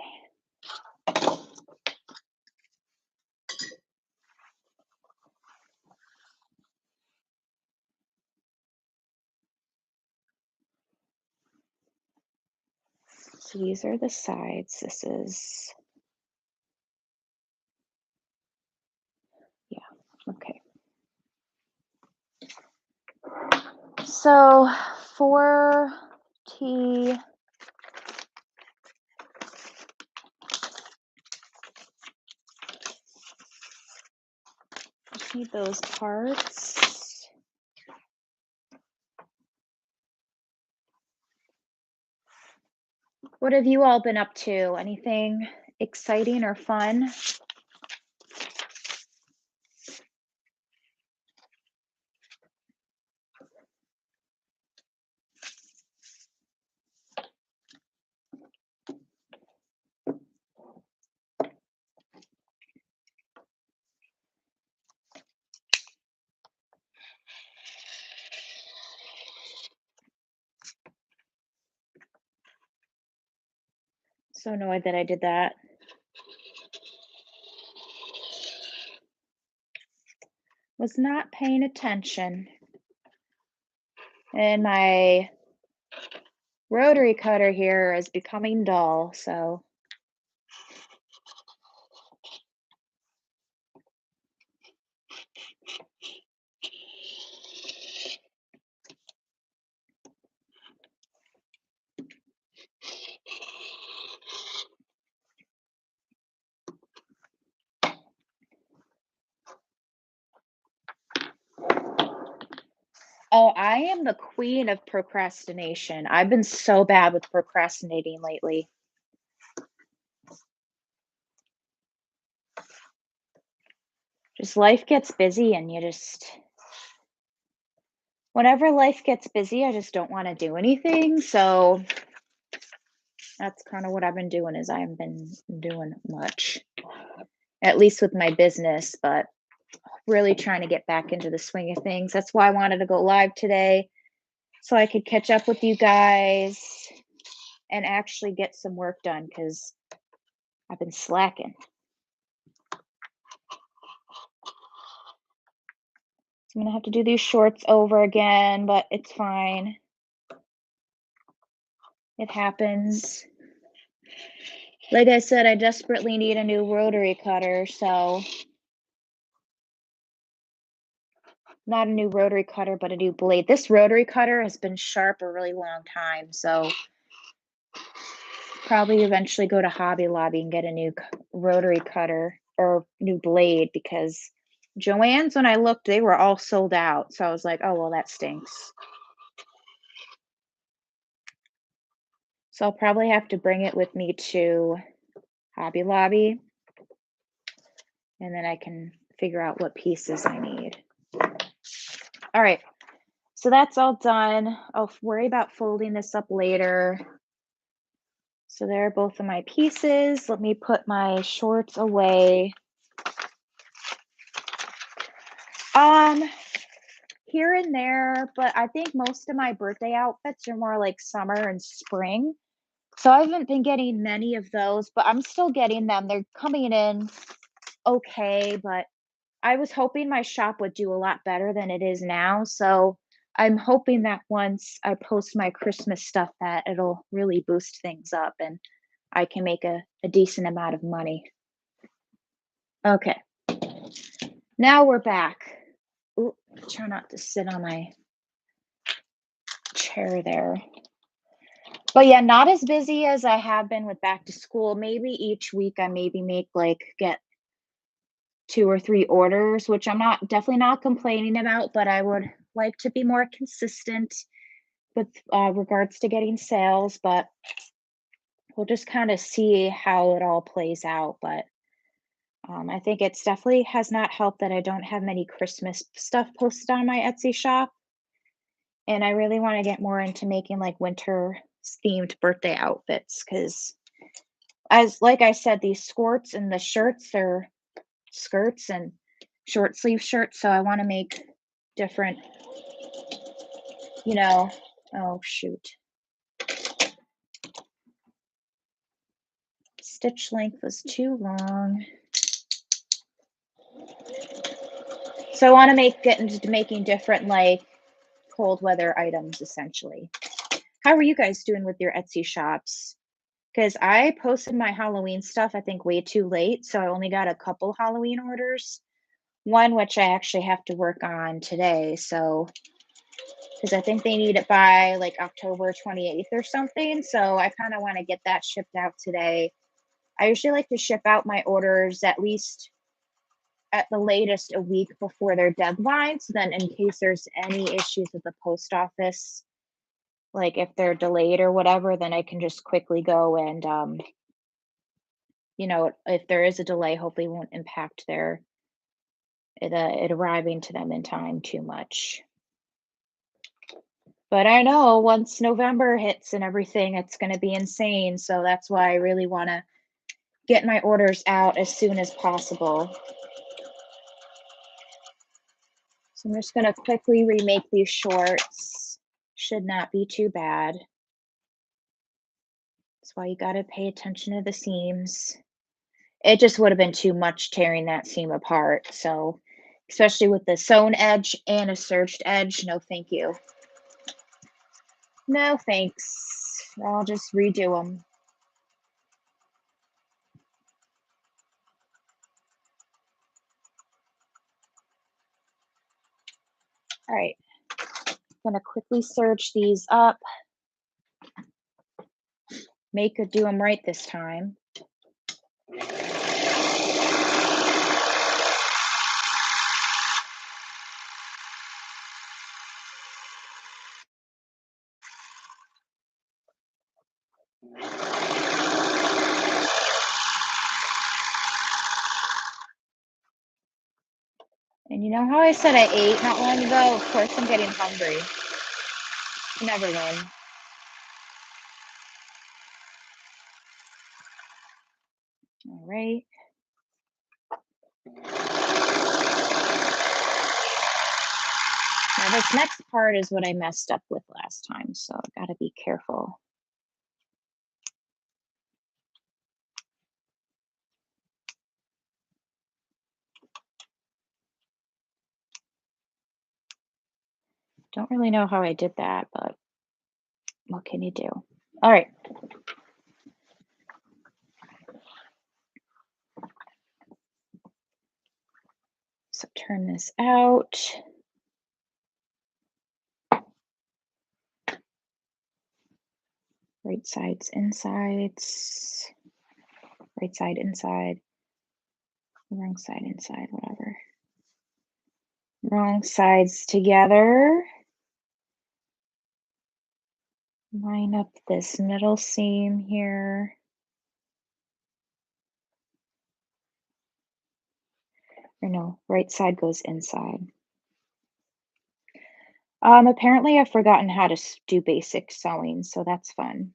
[SPEAKER 1] So these are the sides. This is, yeah, okay. So 4T, just need those parts. What have you all been up to? Anything exciting or fun? So annoyed that I did that. Was not paying attention. And my rotary cutter here is becoming dull, so. Oh, I am the queen of procrastination. I've been so bad with procrastinating lately. Just life gets busy and you just, whenever life gets busy, I just don't want to do anything. So that's kind of what I've been doing is I haven't been doing much, at least with my business, but really trying to get back into the swing of things. That's why I wanted to go live today so I could catch up with you guys and actually get some work done because I've been slacking. So I'm gonna have to do these shorts over again, but it's fine. It happens. Like I said, I desperately need a new rotary cutter, so not a new rotary cutter, but a new blade. This rotary cutter has been sharp a really long time, so probably eventually go to Hobby Lobby and get a new rotary cutter or new blade because Joann's, when I looked, they were all sold out. So I was like, oh, well, that stinks. So I'll probably have to bring it with me to Hobby Lobby and then I can figure out what pieces I need. All right, so that's all done. I'll worry about folding this up later. So there are both of my pieces. Let me put my shorts away. Here and there, but I think most of my birthday outfits are more like summer and spring. So I haven't been getting many of those, but I'm still getting them. They're coming in okay, but I was hoping my shop would do a lot better than it is now. So I'm hoping that once I post my Christmas stuff that it'll really boost things up and I can make a decent amount of money. Okay. Now we're back. Ooh, try not to sit on my chair there. But yeah, not as busy as I have been with back to school. Maybe each week I maybe make get 2 or 3 orders, which I'm not definitely not complaining about, but I would like to be more consistent with regards to getting sales, but we'll just kind of see how it all plays out. But I think it's definitely has not helped that I don't have many Christmas stuff posted on my Etsy shop. And I really want to get more into making like winter themed birthday outfits because as like I said, these skirts and the shirts are skirts and short sleeve shirts, so I want to make different, you know. Oh shoot. Stitch length was too long. So I want to get into making different like cold weather items essentially. How are you guys doing with your Etsy shops? Because I posted my Halloween stuff, I think, way too late. So I only got a couple Halloween orders. One which I actually have to work on today. So, because I think they need it by like October 28th or something. So I kind of want to get that shipped out today. I usually like to ship out my orders at least at the latest a week before their deadline. So then, in case there's any issues with the post office, like if they're delayed or whatever, then I can just quickly go and, you know, if there is a delay, hopefully it won't impact it arriving to them in time too much. But I know once November hits and everything, it's going to be insane. So that's why I really want to get my orders out as soon as possible. So I'm just going to quickly remake these shorts. Should not be too bad. That's why you got to pay attention to the seams. It just would have been too much tearing that seam apart. So, especially with the sewn edge and a serged edge, no thank you. No thanks. I'll just redo them. All right. I'm going to quickly serge these up. Do them right this time. And you know how I said I ate not long ago? Of course I'm getting hungry. Never win. All right. Now this next part is what I messed up with last time, so I gotta be careful. Don't really know how I did that, but what can you do? All right. So turn this out. Right sides, insides. Right side, inside. Wrong side, inside, whatever. Wrong sides together. Line up this middle seam here. Or no, right side goes inside. Apparently I've forgotten how to do basic sewing, so that's fun.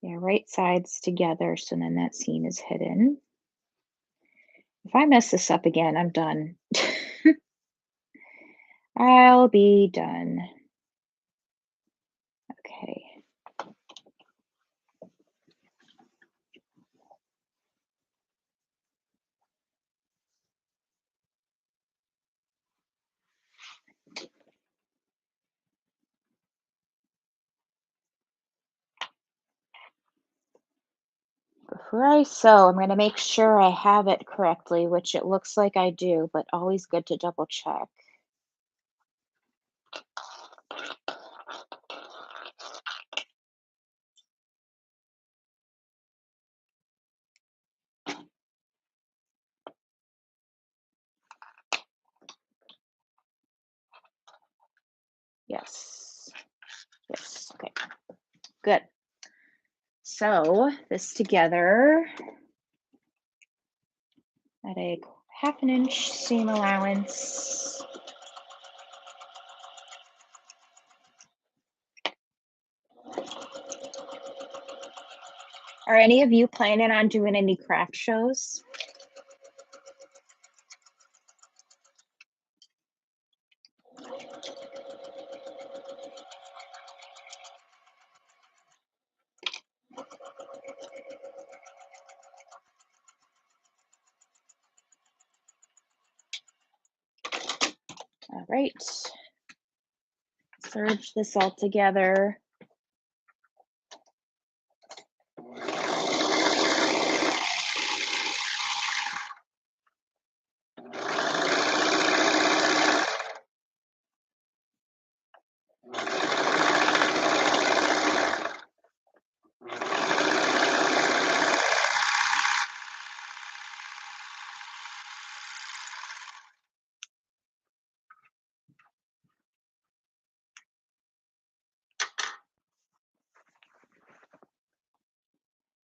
[SPEAKER 1] Yeah, right sides together, so then that seam is hidden. If I mess this up again, I'm done. I'll be done. Okay. Before I sew, I'm going to make sure I have it correctly, which it looks like I do, but always good to double check. Yes. Yes. Okay. Good. Sew this together at a 1/2 inch seam allowance. Are any of you planning on doing any craft shows? All right. Surge this all together.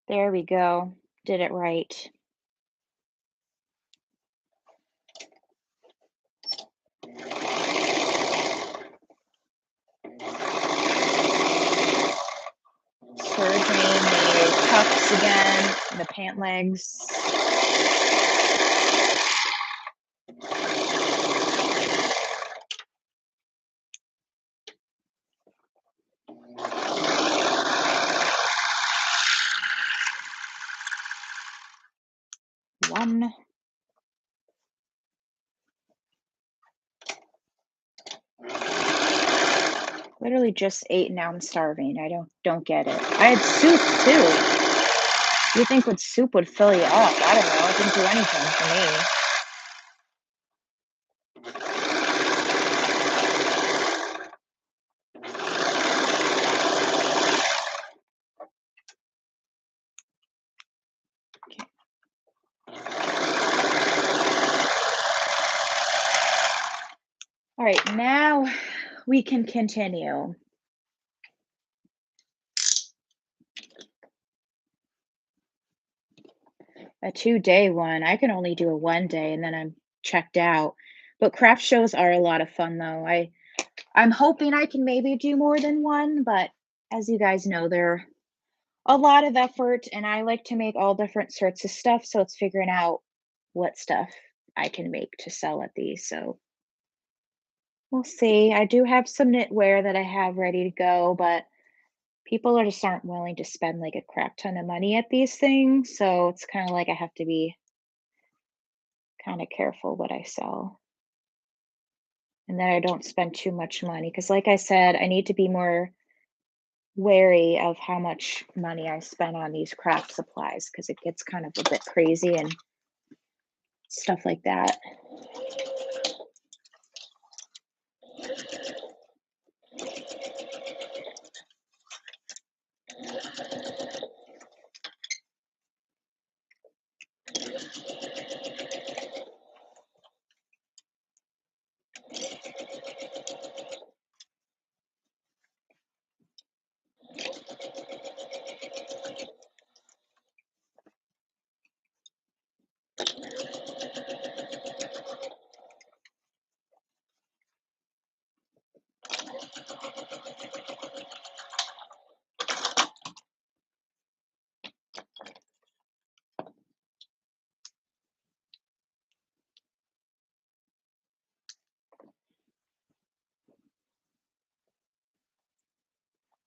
[SPEAKER 1] There we go. Did it right. Surging the cuffs again, the pant legs. One. Literally just ate and now I'm starving. I don't get it. I had soup too. You think with soup would fill you up? I don't know. It didn't do anything for me. All right, now we can continue. A 2-day one. I can only do a 1-day and then I'm checked out. But craft shows are a lot of fun though. I'm hoping I can maybe do more than one, but as you guys know, they're a lot of effort and I like to make all different sorts of stuff, so it's figuring out what stuff I can make to sell at these. So we'll see. I do have some knitwear that I have ready to go, but people are just aren't willing to spend like a crap ton of money at these things. So it's kind of like I have to be kind of careful what I sell. And that I don't spend too much money. Because, like I said, I need to be more wary of how much money I spend on these craft supplies because it gets kind of a bit crazy and stuff like that.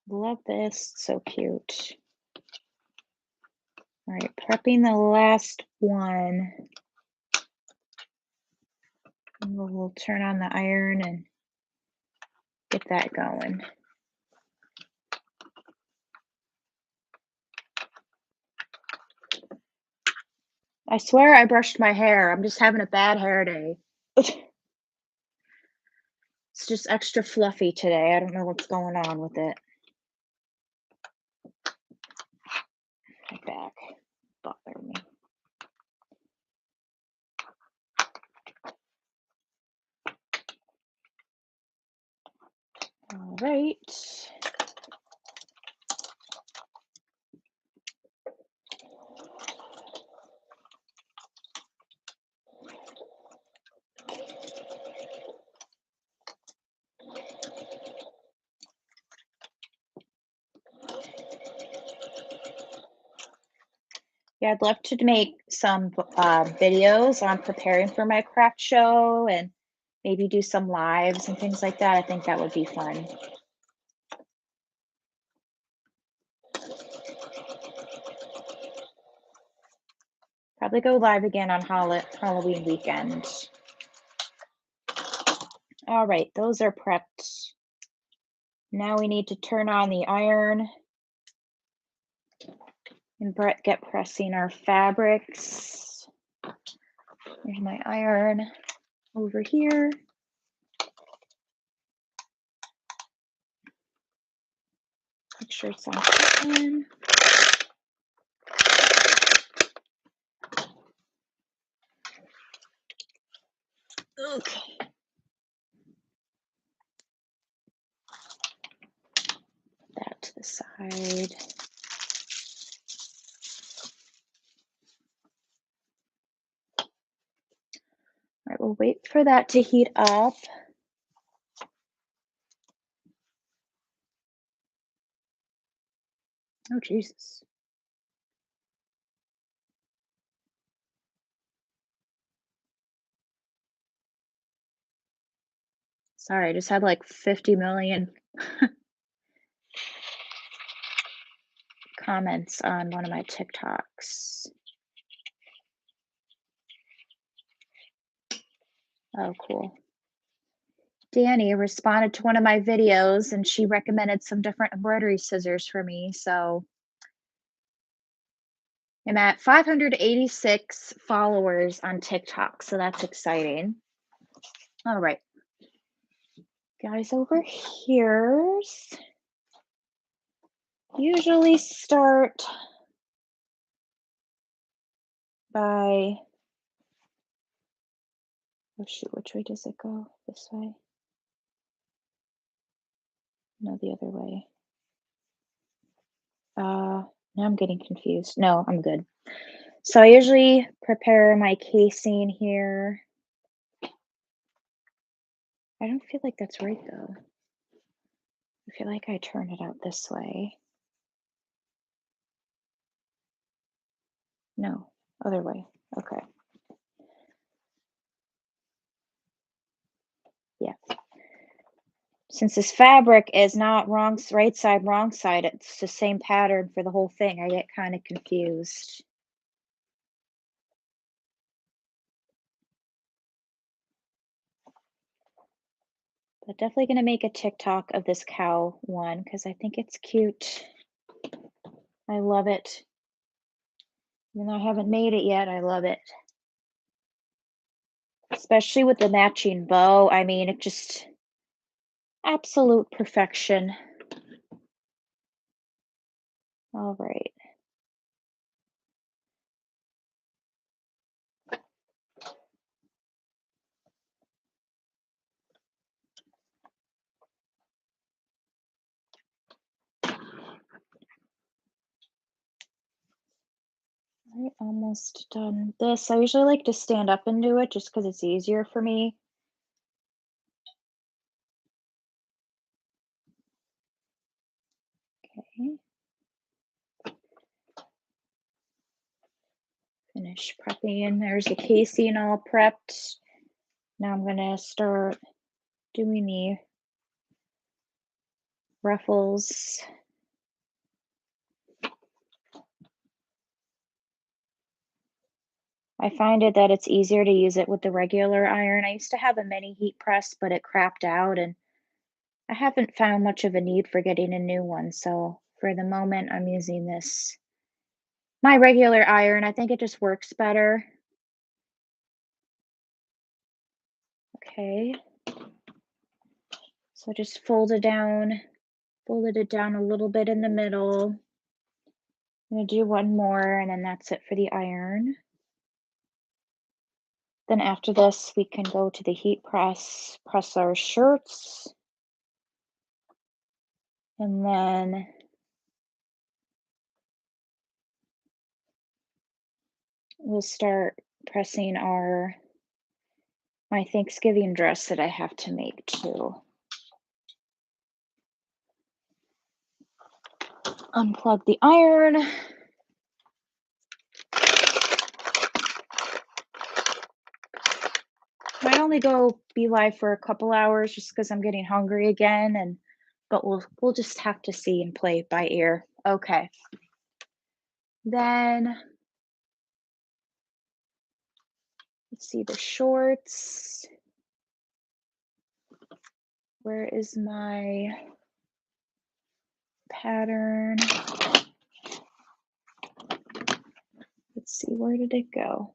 [SPEAKER 1] Love this. So cute. All right, prepping the last one. And we'll turn on the iron and get that going. I swear I brushed my hair. I'm just having a bad hair day. It's just extra fluffy today. I don't know what's going on with it. My back bother me. All right. Yeah, I'd love to make some videos on preparing for my craft show and maybe do some lives and things like that. I think that would be fun. Probably go live again on Halloween weekend. All right, those are prepped. Now we need to turn on the iron and get pressing our fabrics. There's my iron over here. Make sure it's on cotton. Okay. That to the side. All right, we'll wait for that to heat up. Oh, Jesus. Sorry, I just had like 50 million comments on one of my TikToks. Oh, cool. Danny responded to one of my videos and she recommended some different embroidery scissors for me. So I'm at 586 followers on TikTok. So that's exciting. All right. Guys over here usually start by, oh shoot, which way does it go? This way? No, the other way. Now I'm getting confused. No, I'm good. So I usually prepare my casing here. I don't feel like that's right though. I feel like I turn it out this way. No, other way. Okay. Yeah. Since this fabric is not right side, wrong side, it's the same pattern for the whole thing. I get kind of confused. But definitely going to make a TikTok of this cow one because I think it's cute. I love it. Even though I haven't made it yet, I love it. Especially with the matching bow. I mean, it just absolute perfection. All right. All right, almost done this. I usually like to stand up and do it just because it's easier for me. Okay. Finish prepping. There's the casing all prepped. Now I'm gonna start doing the ruffles. I find it that it's easier to use it with the regular iron. I used to have a mini heat press, but it crapped out and I haven't found much of a need for getting a new one. So for the moment, I'm using this, my regular iron. I think it just works better. Okay. So just folded it down a little bit in the middle. I'm gonna do one more and then that's it for the iron. Then after this, we can go to the heat press, press our shirts. And then we'll start pressing my Thanksgiving dress that I have to make too. Unplug the iron. only go be live for a couple hours just because I'm getting hungry again, but we'll just have to see and play it by ear. Okay. Then let's see the shorts. Where is my pattern? Let's see, where did it go?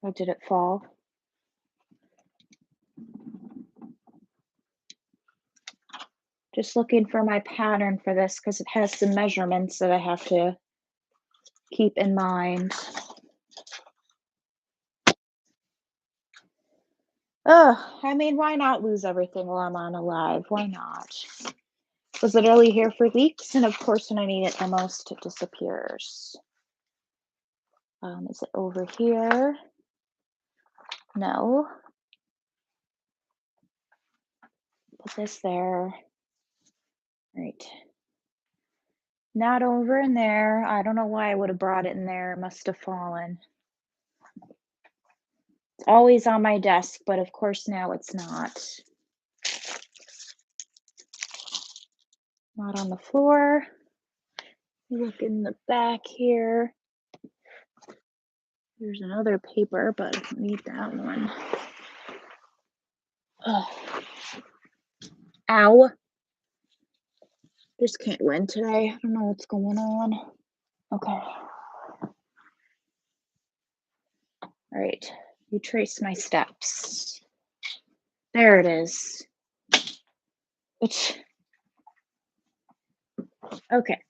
[SPEAKER 1] Oh, did it fall? Just looking for my pattern for this because it has some measurements that I have to keep in mind. I mean, why not lose everything while I'm on a live? Why not? Was literally here for weeks, and of course, when I need it the most, it disappears. Is it over here? No. Put this there. Right. Not over in there. I don't know why I would have brought it in there. It must have fallen. It's always on my desk, but of course now it's not. Not on the floor. Look in the back here. There's another paper, but I don't need that one. Oh. Ow. Just can't win today. I don't know what's going on. Okay. All right. Retrace my steps. There it is. Okay.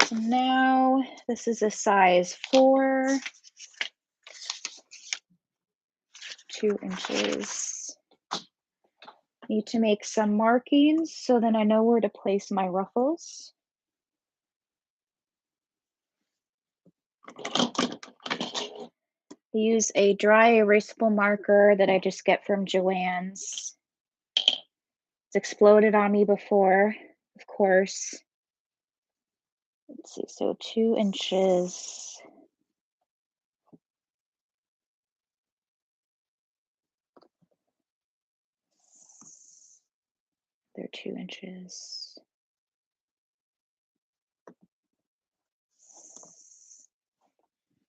[SPEAKER 1] So now this is a size 4, 2 inches. Need to make some markings so then I know where to place my ruffles. I use a dry erasable marker that I just get from Joann's. It's exploded on me before, of course. Let's see, so 2 inches. They're 2 inches.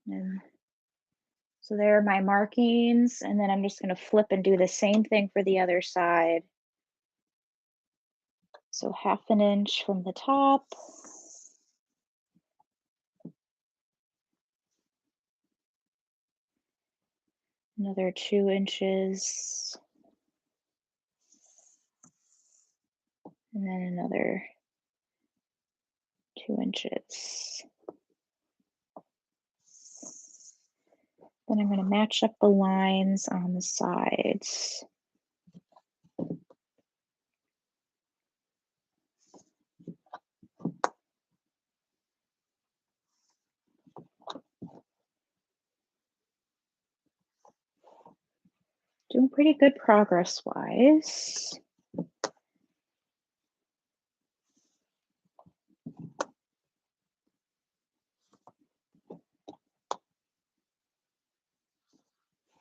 [SPEAKER 1] And so there are my markings, and then I'm just going to flip and do the same thing for the other side. So 1/2 inch from the top. Another 2 inches. And then another 2 inches. Then I'm going to match up the lines on the sides. Doing pretty good progress-wise.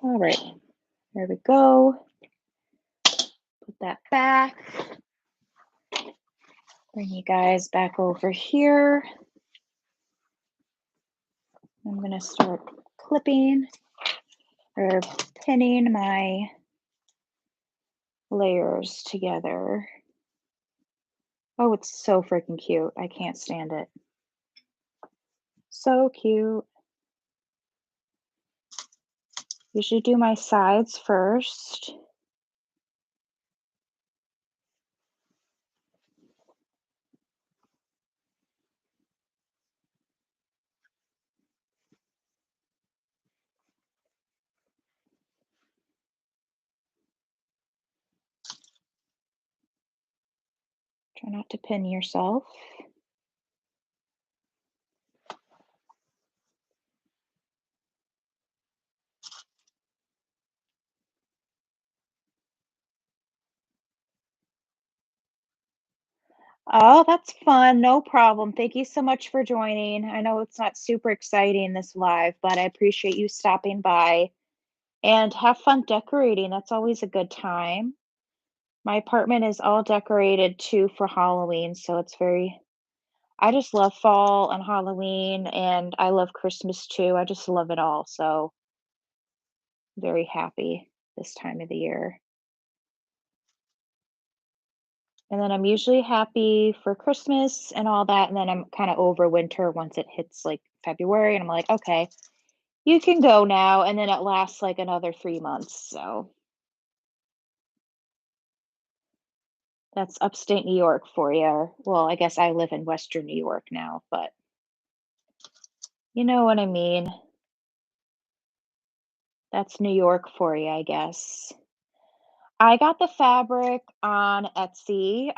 [SPEAKER 1] All right, there we go. Put that back. Bring you guys back over here. I'm going to start clipping or pinning my layers together. Oh, it's so freaking cute. I can't stand it. So cute. Usually do my sides first. Try not to pin yourself. Oh, that's fun. No problem. Thank you so much for joining. I know it's not super exciting this live, but I appreciate you stopping by and have fun decorating. That's always a good time. My apartment is all decorated too for Halloween, so it's very I just love fall and Halloween and I love Christmas too. I just love it all. So, very happy this time of the year. And then I'm usually happy for Christmas and all that, and then I'm kinda over winter once it hits, like, February, and I'm like, "Okay, you can go now," and then it lasts, like, another 3 months, so that's upstate New York for you. Well, I guess I live in Western New York now, but you know what I mean. That's New York for you, I guess. I got the fabric on Etsy,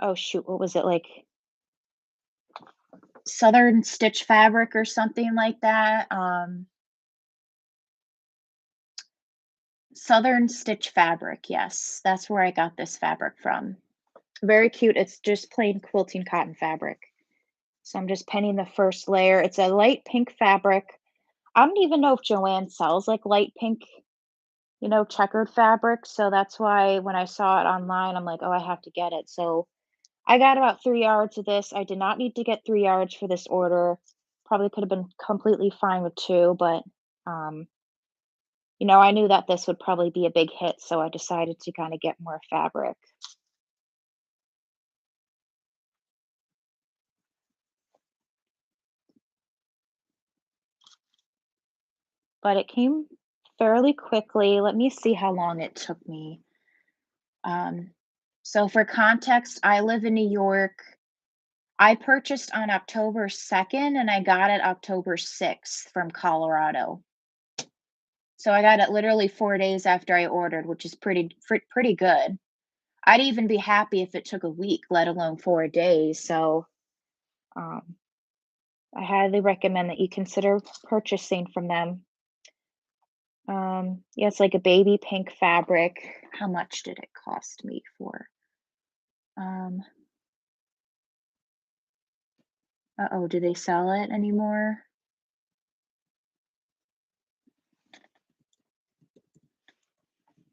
[SPEAKER 1] oh shoot, what was it, like, Southern Stitch Fabric or something like that, Southern Stitch Fabric, yes, that's where I got this fabric from. Very cute, it's just plain quilting cotton fabric. So I'm just pinning the first layer. It's a light pink fabric. I don't even know if Joann sells, like, light pink, checkered fabric, so that's why when I saw it online, I'm like, "Oh, I have to get it." So, I got about 3 yards of this. I did not need to get 3 yards for this order. Probably could have been completely fine with 2, but, um I knew that this would probably be a big hit, so I decided to kinda get more fabric. But it came fairly quickly. Let me see how long it took me. Um, so for context, I live in New York. I purchased on October 2nd and I got it October 6th from Colorado. So I got it literally 4 days after I ordered, which is pretty good. I'd even be happy if it took a week, let alone 4 days. So, um, I highly recommend that you consider purchasing from them. Yeah, it's like a baby pink fabric. How much did it cost me for? Um, uh-oh, do they sell it anymore?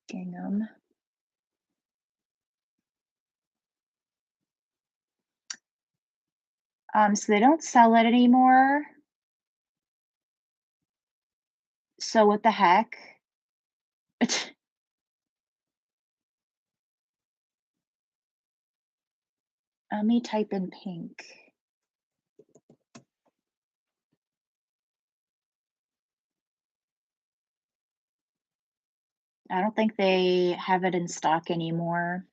[SPEAKER 1] Gingham. So they don't sell it anymore. So what the heck? Let me type in pink. I don't think they have it in stock anymore.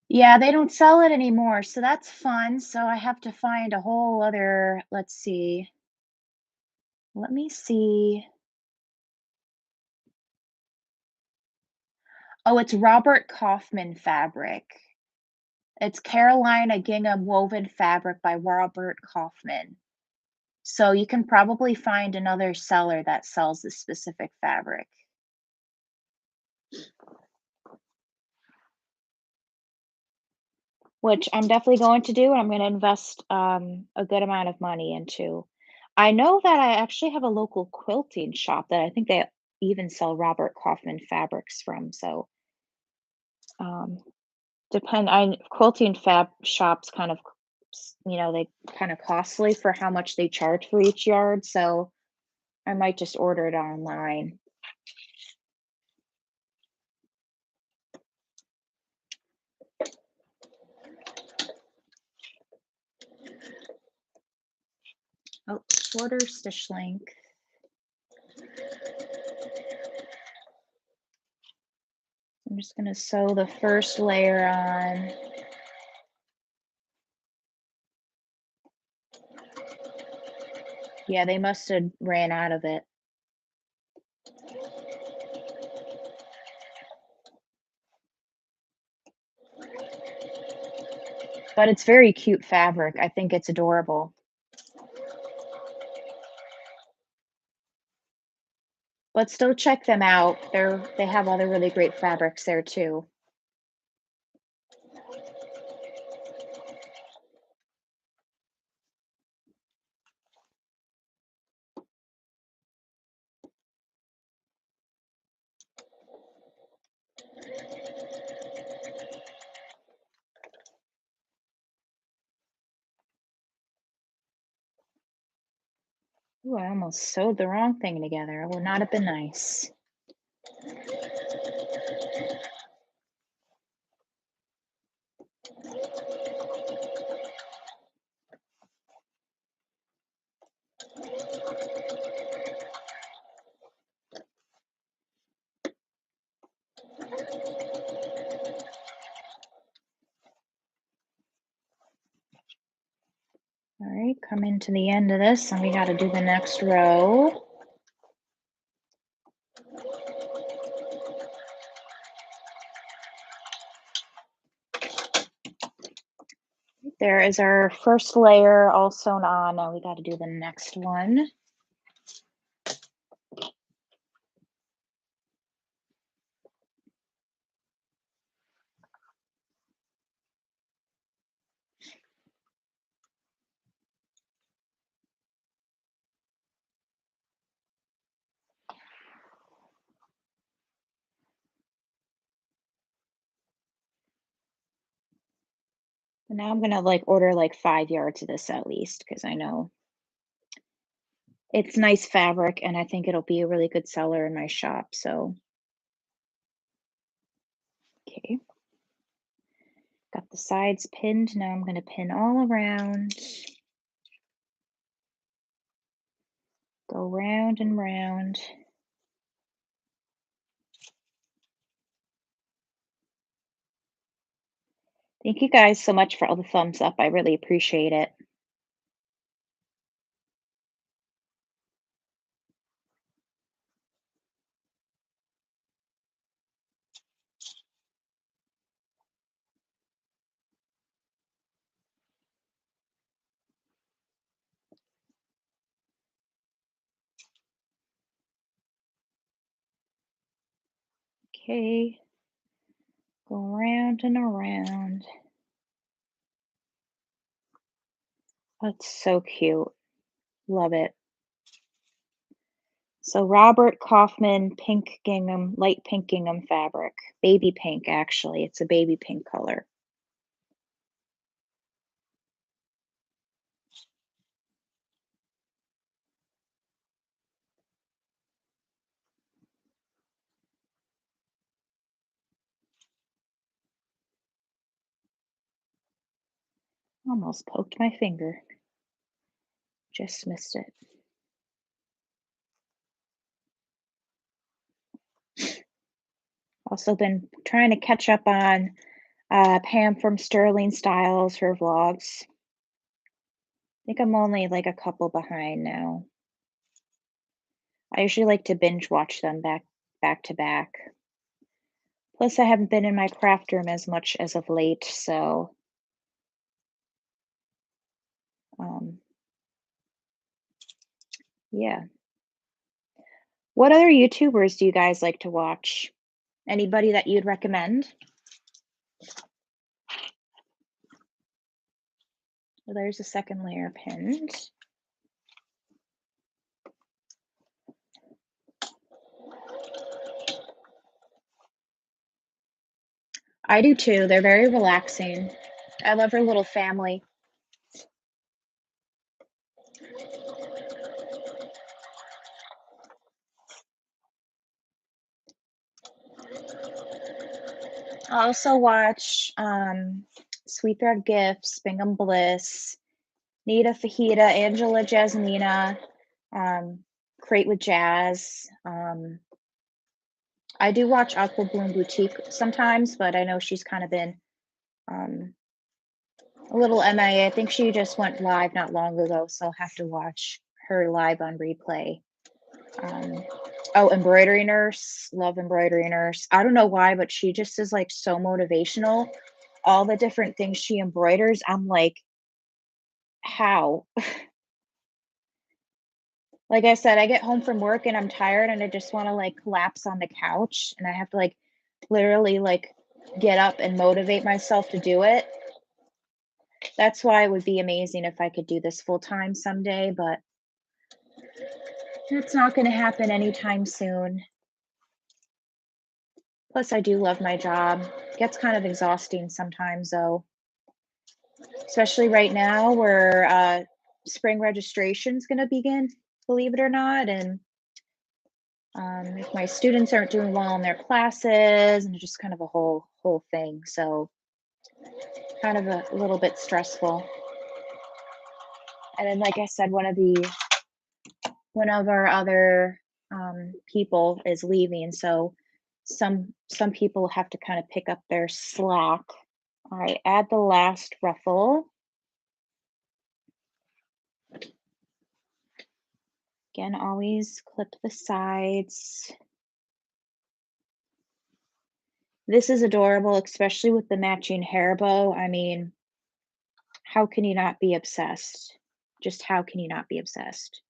[SPEAKER 1] Yeah, they don't sell it anymore, so that's fun. So I have to find a whole other, let's see. Let me see. Oh, it's Robert Kaufman fabric. It's Carolina gingham woven fabric by Robert Kaufman. So you can probably find another seller that sells this specific fabric. Which I'm definitely going to do, and I'm gonna invest, a good amount of money into. I know that I actually have a local quilting shop that I think they even sell Robert Kaufman fabrics from, so, um, quilting fab shops kind of, they kinda costly for how much they charge for each yard, so I might just order it online. Oh, shorter stitch length. I'm just gonna sew the first layer on. Yeah, they must have ran out of it. But it's very cute fabric. I think it's adorable. but still check them out. They have other really great fabrics there too. Ooh, I almost sewed the wrong thing together. It would not have been nice. All right, coming to the end of this, and we got to do the next row. There is our first layer all sewn on. Now we got to do the next one. And now I'm gonna like order like 5 yards of this at least because I know it's nice fabric and I think it'll be a really good seller in my shop. So, okay, got the sides pinned. Now I'm gonna pin all around. Go round and round. Thank you guys so much for all the thumbs up. I really appreciate it. Okay, go around and around. That's so cute. Love it. So Robert Kaufman pink gingham, light pink gingham fabric. Baby pink, actually. It's a baby pink color. Almost poked my finger. Just missed it. Also been trying to catch up on Pam from Sterling Styles, her vlogs. I think I'm only like a couple behind now. I usually like to binge watch them back to back. Plus, I haven't been in my craft room as much as of late, so um, yeah. What other YouTubers do you guys like to watch? Anybody that you'd recommend? Well, there's a second layer pinned. I do too. They're very relaxing. I love her little family. I also watch Sweet Thread Gifts, Bingham Bliss, Nita Fajita, Angela Jasmina, Crate with Jazz. I do watch Aqua Bloom Boutique sometimes, but I know she's kind of been um, a little MIA. I think she just went live not long ago, so I'll have to watch her live on replay. Oh, Embroidery Nurse, love Embroidery Nurse. I don't know why, but she just is like so motivational. All the different things she embroiders, I'm like, how? Like I said, I get home from work and I'm tired and I just wanna, like, collapse on the couch, and I have to, like, literally, like, get up and motivate myself to do it. That's why it would be amazing if I could do this full time someday, but it's not gonna happen anytime soon. Plus, I do love my job. Gets kind of exhausting sometimes, though, especially right now where spring registration's gonna begin, believe it or not, and if my students aren't doing well in their classes, and just kind of a whole thing. So kind of a little bit stressful. And then, like I said, one of our other people is leaving, so some people have to kind of pick up their slack. All right, add the last ruffle. Again, always clip the sides. This is adorable, especially with the matching hair bow. I mean, how can you not be obsessed? Just how can you not be obsessed?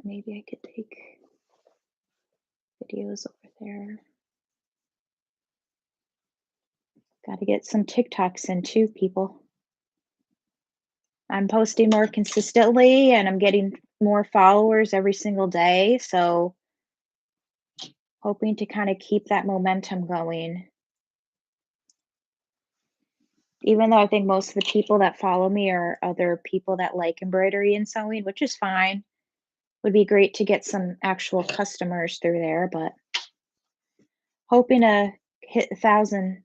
[SPEAKER 1] Maybe I could take videos over there. Gotta get some TikToks in too, people. I'm posting more consistently and I'm getting more followers every single day. So hoping to kind of keep that momentum going. Even though I think most of the people that follow me are other people that like embroidery and sewing, which is fine. Would be great to get some actual customers through there, but hoping to hit 1,000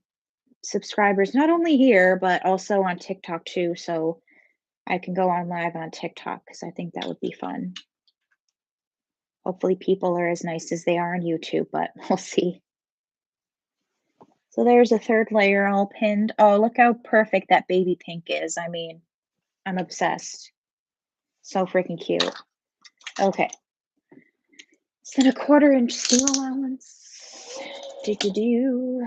[SPEAKER 1] subscribers, not only here, but also on TikTok too. So I can go on live on TikTok because I think that would be fun. Hopefully, people are as nice as they are on YouTube, but we'll see. So there's a third layer all pinned. Oh, look how perfect that baby pink is. I mean, I'm obsessed. So freaking cute. Okay. Set a 1/4 inch seam allowance. Do do do.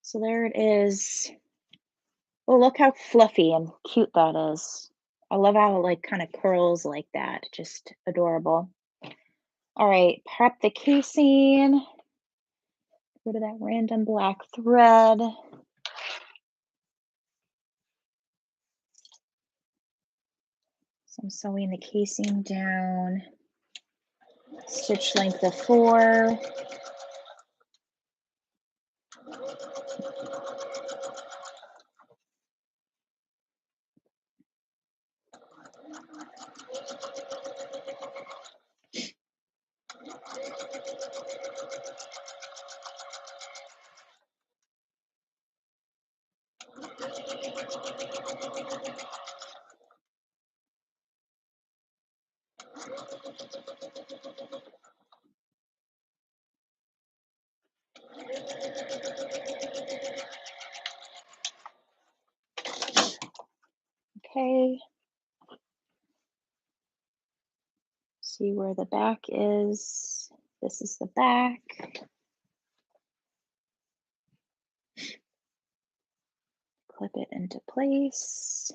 [SPEAKER 1] So there it is. Oh, look how fluffy and cute that is. I love how it like kind of curls like that. Just adorable. All right, prep the casing. Rid of that random black thread. So I'm sewing the casing down. Stitch length of 4. Okay. See where the back is. This is the back. Clip it into place.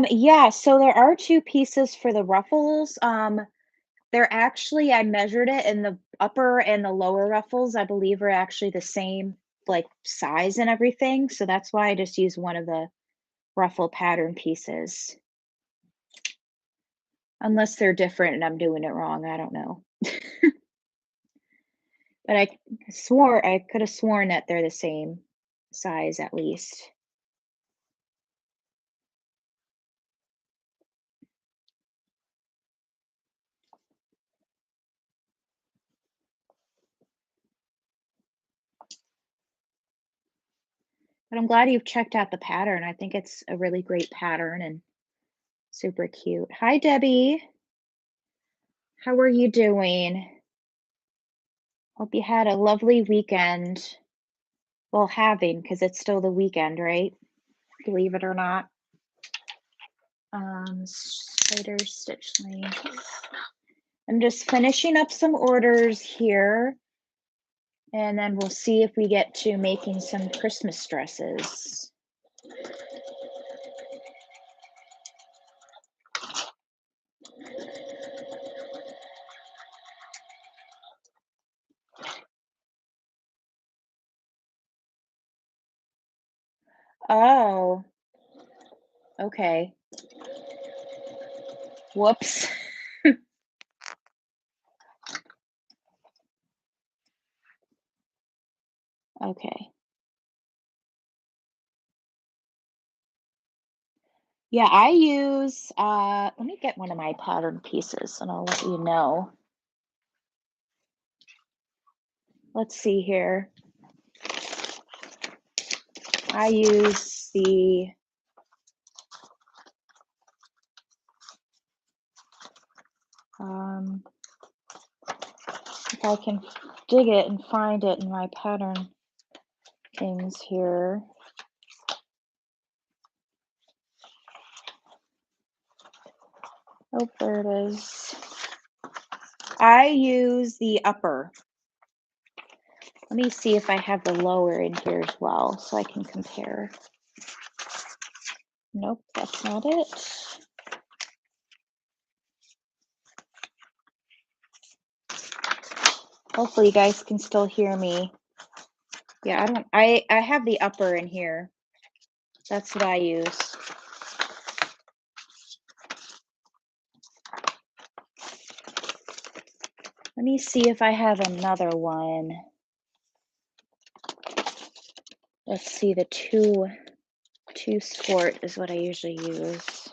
[SPEAKER 1] Yeah, so there are 2 pieces for the ruffles. They're actually I measured it and the upper and the lower ruffles, I believe, are actually the same, like, size and everything, so that's why I just used one of the ruffle pattern pieces. Unless they're different and I'm doing it wrong, I don't know. But I could have sworn that they're the same size at least. But I'm glad you've checked out the pattern. I think it's a really great pattern and super cute. Hi, Debbie. How are you doing? Hope you had a lovely weekend. Well, having, because it's still the weekend, right? Believe it or not. Spider stitch length. I'm just finishing up some orders here, and then we'll see if we get to making some Christmas dresses. Oh, okay. Whoops. Okay. Yeah, I use, let me get one of my pattern pieces and I'll let you know. Let's see here. I use the, if I can dig it and find it in my pattern things here. Oh, there it is. I use the upper. Let me see if I have the lower in here as well so I can compare. Nope, that's not it. Hopefully you guys can still hear me. Yeah, I have the upper in here. That's what I use. Let me see if I have another one. Let's see, the two sport is what I usually use.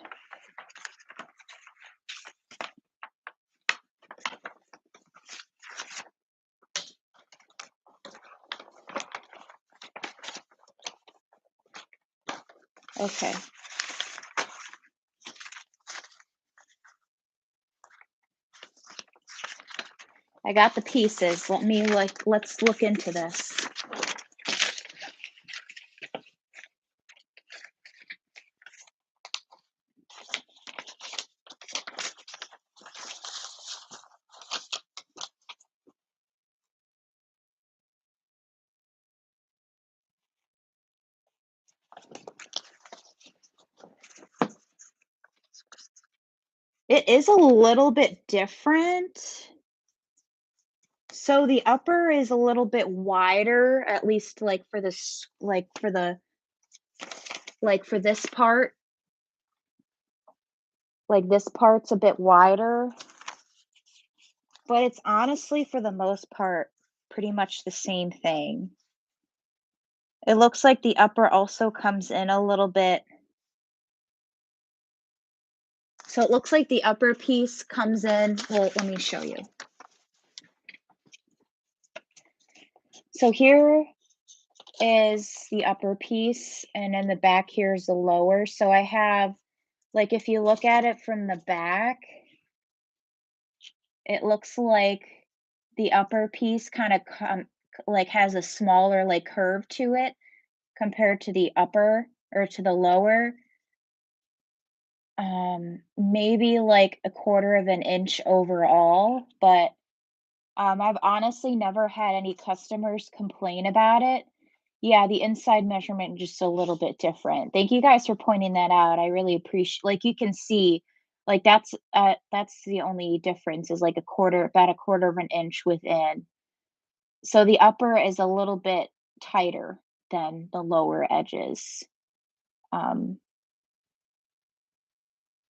[SPEAKER 1] Okay. I got the pieces. Let's look into this. It is a little bit different. So the upper is a little bit wider, at least like for this, like for this part. Like this part's a bit wider, but it's honestly for the most part pretty much the same thing. It looks like the upper also comes in a little bit. So it looks like the upper piece comes in. Well, let me show you. So here is the upper piece, and then the back here is the lower. So I have, like, if you look at it from the back, it looks like the upper piece kind of like has a smaller like curve to it compared to the upper or to the lower. Maybe like a quarter of an inch overall, but I've honestly never had any customers complain about it. Yeah, the inside measurement just a little bit different. Thank you guys for pointing that out. I really appreciate, like, you can see, like, that's the only difference is like about a quarter of an inch within. So the upper is a little bit tighter than the lower edges. Um,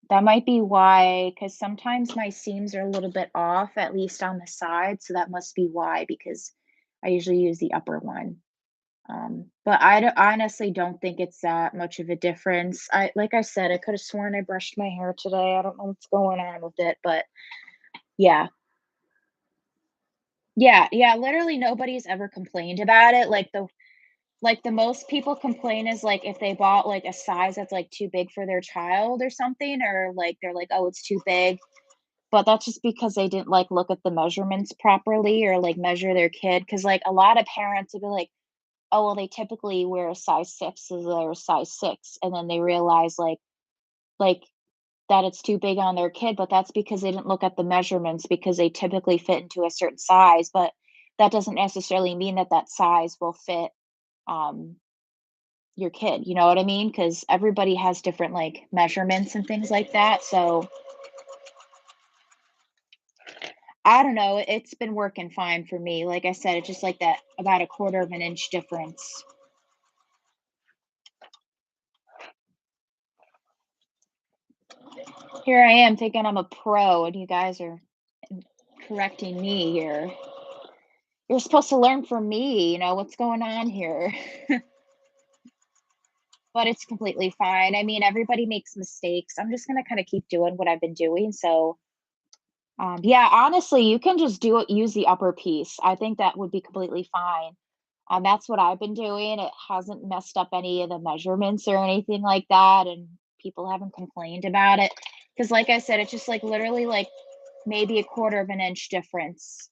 [SPEAKER 1] that might be why, because sometimes my seams are a little bit off, at least on the side. So that must be why, because I usually use the upper one. But honestly don't think it's that much of a difference. Like I said, I could have sworn I brushed my hair today. I don't know what's going on with it, but yeah. Yeah, yeah, literally nobody's ever complained about it. Like the most people complain is like if they bought like a size that's like too big for their child or something, or like they're like, "Oh, it's too big." But that's just because they didn't like look at the measurements properly or like measure their kid. Cause like a lot of parents would be like, "Oh, well, they typically wear a size 6, so they're a size 6." And then they realize like that it's too big on their kid, but that's because they didn't look at the measurements because they typically fit into a certain size, but that doesn't necessarily mean that that size will fit, um, your kid, you know what I mean? Because everybody has different, like, measurements and things like that, so I don't know, it's been working fine for me. Like I said, it's just like that about a quarter of an inch difference. Here I am thinking I'm a pro, and you guys are correcting me here. You're supposed to learn from me, what's going on here? But it's completely fine. I mean, everybody makes mistakes. I'm just gonna kinda keep doing what I've been doing, so, yeah, honestly, you can just use the upper piece. I think that would be completely fine. That's what I've been doing. It hasn't messed up any of the measurements or anything like that, and people haven't complained about it. Because, like I said, it's just, like, literally, like, maybe a quarter of an inch difference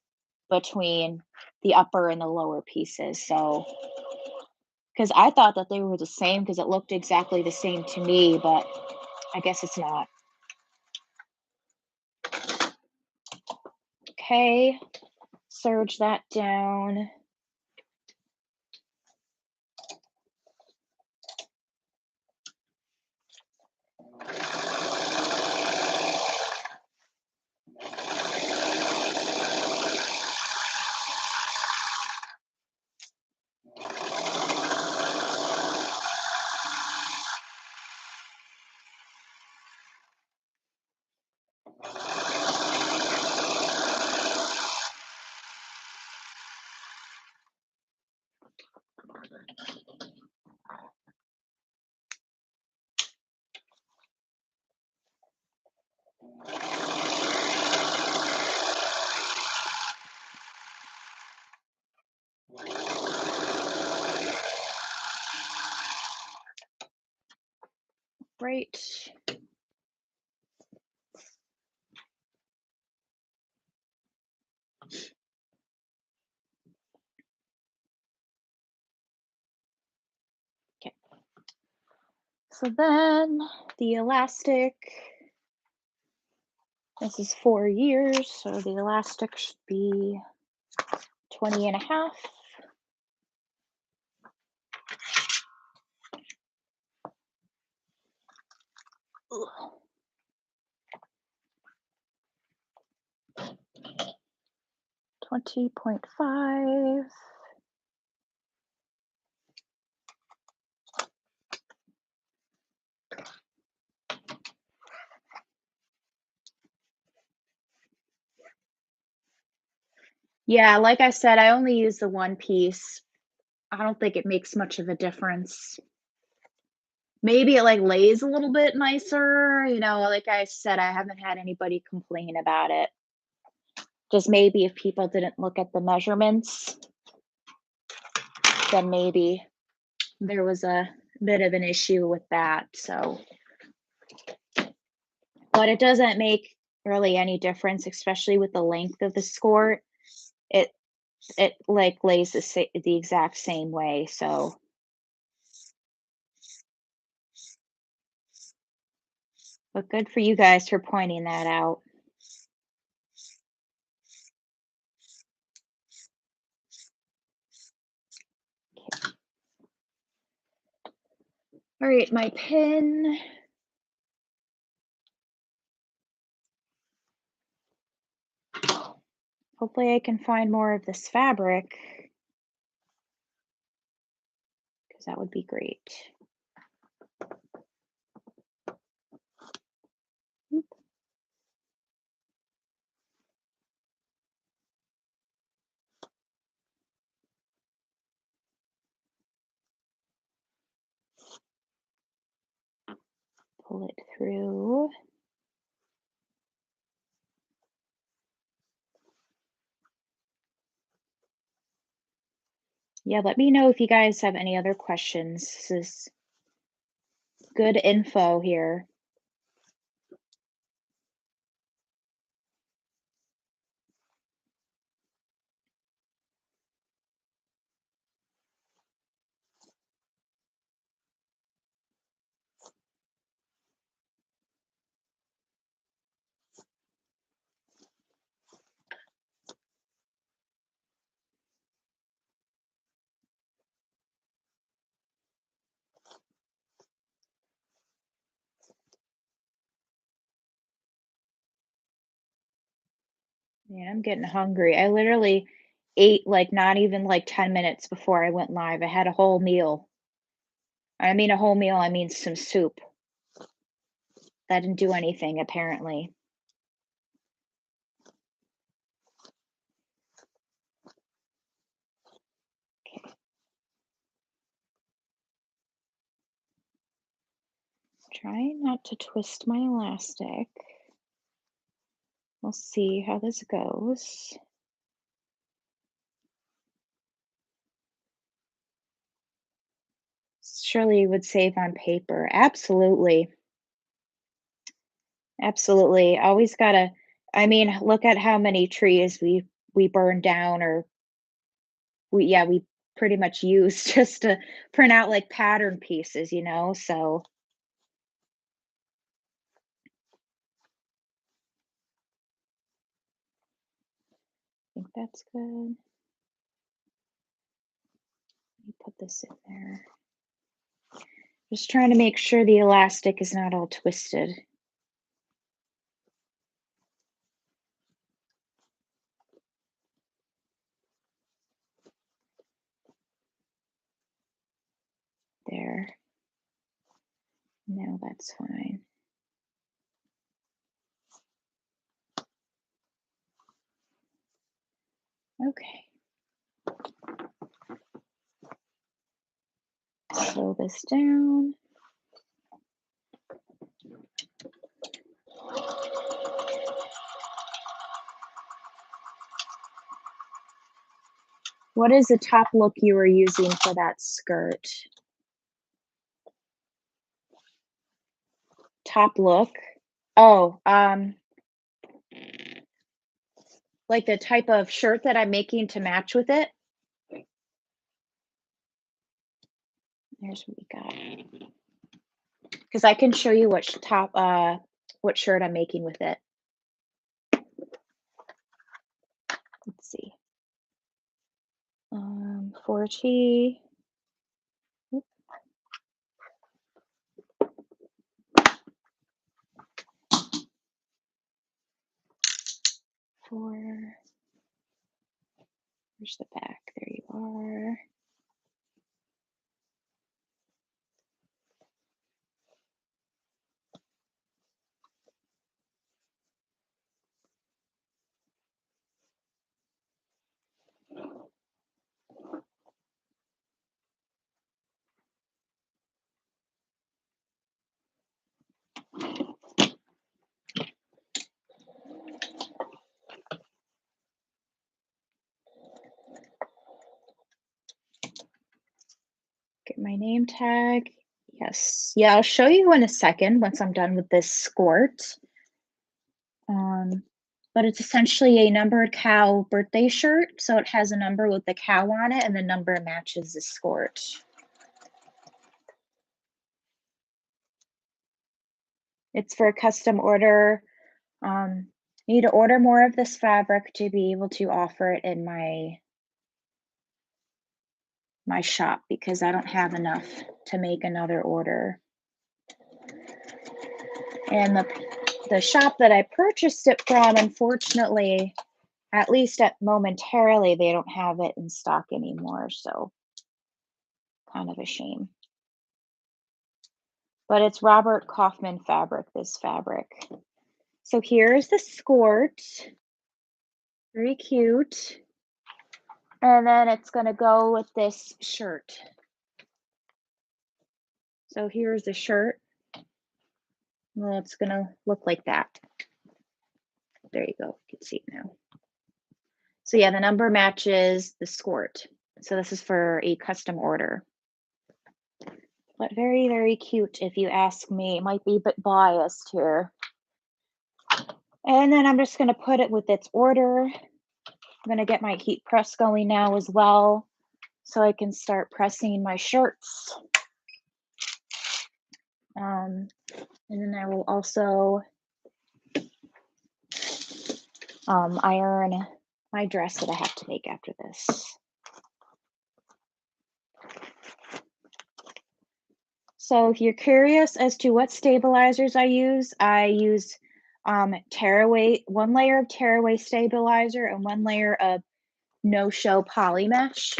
[SPEAKER 1] between the upper and the lower pieces, so, because I thought that they were the same because it looked exactly the same to me, but I guess it's not. Okay, surge that down. Right. Okay. So then the elastic, this is 4 years, so the elastic should be 20 and a half. Ugh. 20.5. Yeah, like I said, I only use the one piece. I don't think it makes much of a difference. Maybe it, like, lays a little bit nicer, like I said, I haven't had anybody complain about it. Just maybe if people didn't look at the measurements, then maybe there was a bit of an issue with that, so but it doesn't make really any difference, especially with the length of the skirt. It like, lays the exact same way, so but good for you guys for pointing that out. Alright, my pin. Hopefully, I can find more of this fabric, because that would be great. Oop. pull it through. Yeah, let me know if you guys have any other questions. This is good info here. Yeah, I'm getting hungry. I literally ate like not even like 10 minutes before I went live. I had a whole meal. I mean, a whole meal, I mean some soup. That didn't do anything, apparently. Okay. Trying not to twist my elastic. We'll see how this goes. Surely you would save on paper. Absolutely. Absolutely. Always gotta, I mean, look at how many trees we burned down or we pretty much used just to print out like pattern pieces, you know? So I think that's good. Let me put this in there. Just trying to make sure the elastic is not all twisted. There. No, that's fine. Okay. Slow this down. What is the top look you were using for that skirt? Top look? Oh, like the type of shirt that I'm making to match with it? Here's what we got. Because I can show you what shirt I'm making with it. Let's see. 40. Oop. Four. Where's the back? There you are. Get my name tag. Yes. Yeah, I'll show you in a second once I'm done with this skirt. But it's essentially a numbered cow birthday shirt. So it has a number with the cow on it, and the number matches the skirt. It's for a custom order. You need to order more of this fabric to be able to offer it in my shop because I don't have enough to make another order. And the shop that I purchased it from, unfortunately, at least momentarily, they don't have it in stock anymore. So kind of a shame. But it's Robert Kaufman fabric, this fabric. So here's the skirt. Very cute. And then it's gonna go with this shirt. So here's the shirt. Well, it's gonna look like that. There you go, you can see it now. So yeah, the number matches the skirt. So this is for a custom order. But very, very cute if you ask me. It might be a bit biased here. And then I'm just gonna put it with its order. I'm gonna get my heat press going now as well, so I can start pressing my shirts. And then I will also iron my dress that I have to make after this. So if you're curious as to what stabilizers I use tearaway, one layer of tearaway stabilizer and one layer of no-show poly mesh.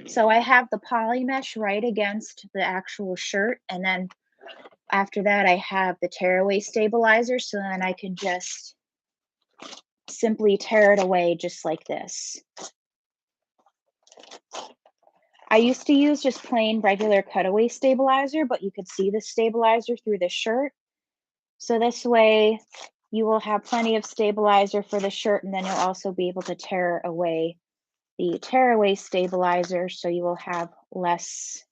[SPEAKER 1] So I have the poly mesh right against the actual shirt, and then after that I have the tearaway stabilizer, so then I can just simply tear it away just like this. I used to use just plain regular cutaway stabilizer, but you could see the stabilizer through the shirt. So this way you will have plenty of stabilizer for the shirt, and then you'll also be able to tear away the tearaway stabilizer, so you will have less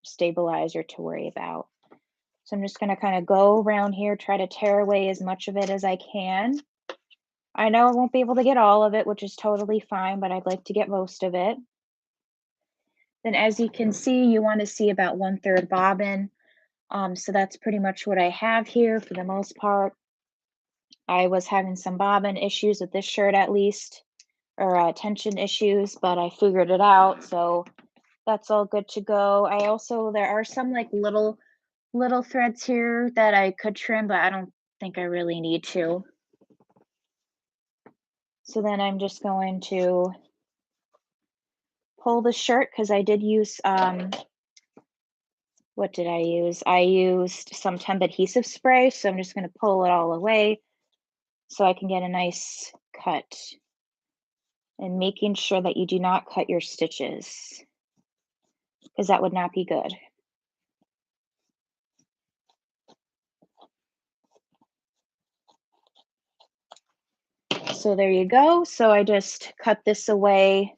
[SPEAKER 1] stabilizer to worry about. So I'm just going to kind of go around here, try to tear away as much of it as I can. I know I won't be able to get all of it, which is totally fine, but I'd like to get most of it. Then as you can see, you want to see about 1/3 bobbin. So that's pretty much what I have here for the most part. I was having some bobbin issues with this shirt at least, or tension issues, but I figured it out, so that's all good to go. There are some like little threads here that I could trim, but I don't think I really need to. So then I'm just going to pull the shirt, because I did use what did I use? I used some temp adhesive spray, so I'm just going to pull it all away so I can get a nice cut. And making sure that you do not cut your stitches, because that would not be good. So there you go. So I just cut this away.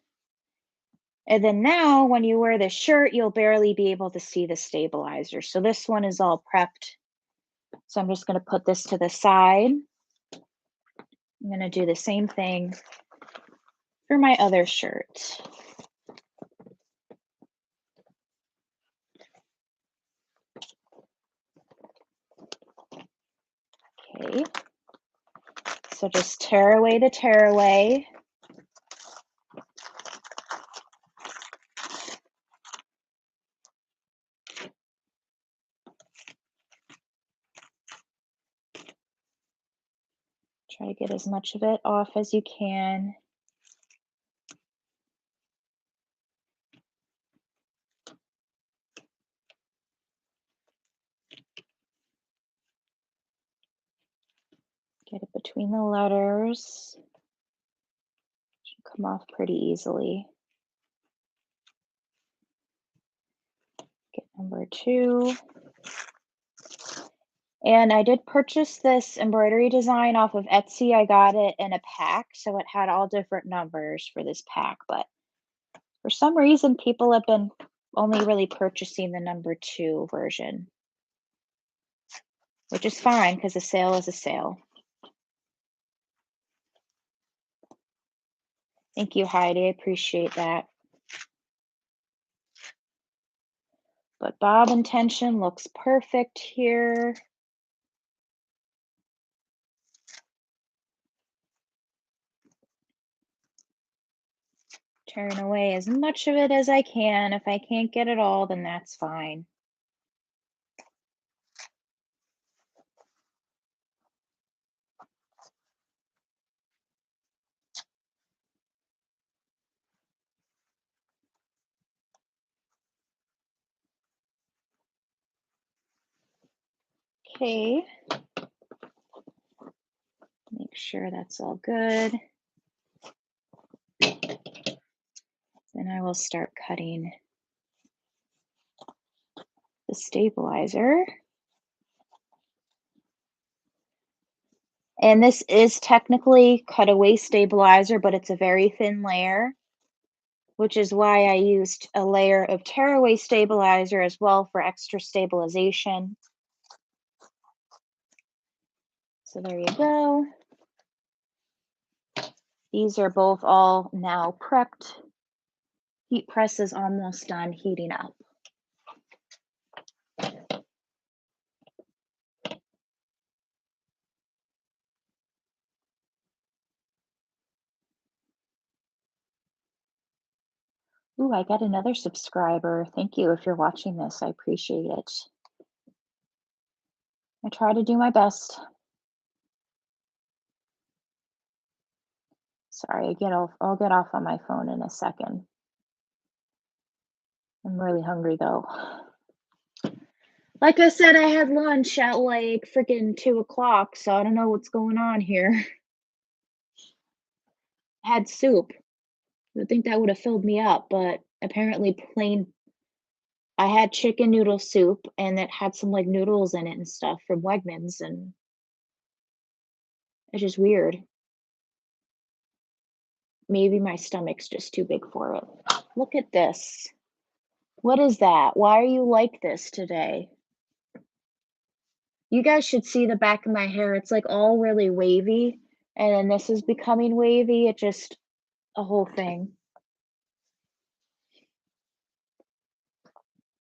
[SPEAKER 1] And then now when you wear this shirt, you'll barely be able to see the stabilizer. So this one is all prepped. So I'm just going to put this to the side. I'm going to do the same thing for my other shirt. Okay. So just tear away the tearaway. Try to get as much of it off as you can. Get it between the letters. Should come off pretty easily. Get number 2. And I did purchase this embroidery design off of Etsy. I got it in a pack, so it had all different numbers for this pack, but for some reason people have been only really purchasing the number 2 version, which is fine because a sale is a sale. Thank you, Heidi. I appreciate that. But bobbin tension looks perfect here. Tearing away as much of it as I can. If I can't get it all, then that's fine. Okay. Make sure that's all good. Then I will start cutting the stabilizer. And this is technically cutaway stabilizer, but it's a very thin layer, which is why I used a layer of tearaway stabilizer as well for extra stabilization. So there you go. These are both all now prepped. Heat press is almost done heating up. Ooh, I got another subscriber. Thank you if you're watching this. I appreciate it. I try to do my best. Sorry, I'll get off on my phone in a second. I'm really hungry though. Like I said, I had lunch at like freaking 2 o'clock, so I don't know what's going on here. I had soup. You would think that would have filled me up, but apparently plain I had chicken noodle soup and it had some like noodles in it and stuff from Wegmans, and it's just weird. Maybe my stomach's just too big for it. Look at this. What is that? Why are you like this today? You guys should see the back of my hair. It's like all really wavy, and then this is becoming wavy. It just a whole thing.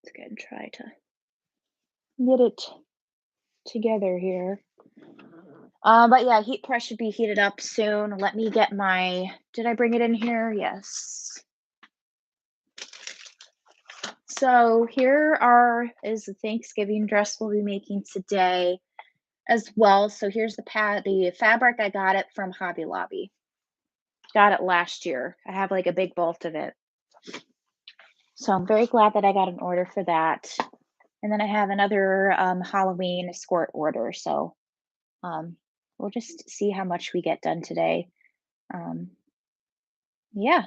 [SPEAKER 1] Let's go and try to get it together here. But yeah, heat press should be heated up soon. Let me get my, did I bring it in here? Yes. So is the Thanksgiving dress we'll be making today as well. So here's the fabric. I got it from Hobby Lobby. Got it last year. I have like a big bolt of it. So I'm very glad that I got an order for that. And then I have another Halloween skirt order. So we'll just see how much we get done today. Yeah.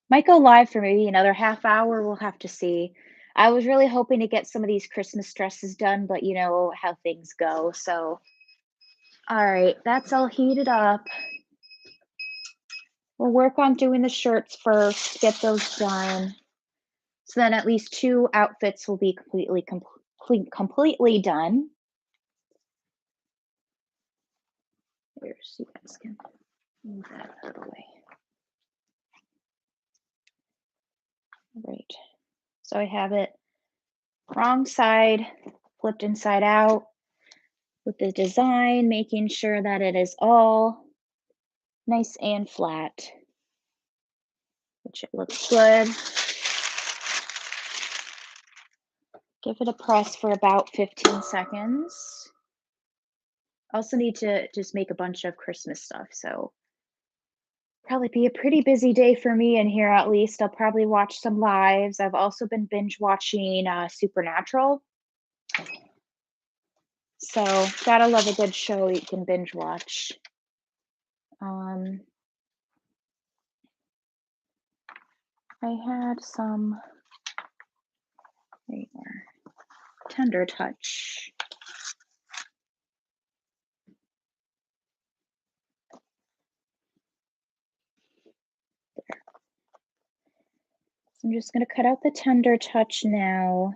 [SPEAKER 1] Might go live for maybe another half hour. We'll have to see. I was really hoping to get some of these Christmas dresses done, but you know how things go. So, all right, that's all heated up. We'll work on doing the shirts first, get those done. So then at least 2 outfits will be completely done. Here, so you guys can move that out of the way. Right. So I have it wrong side, flipped inside out with the design, making sure that it is all nice and flat, which it looks good. Give it a press for about 15 seconds. Also need to just make a bunch of Christmas stuff, so probably be a pretty busy day for me in here at least. I'll probably watch some lives. I've also been binge watching Supernatural. So gotta love a good show you can binge watch. I had some Tender Touch. There. So I'm just gonna cut out the Tender Touch now.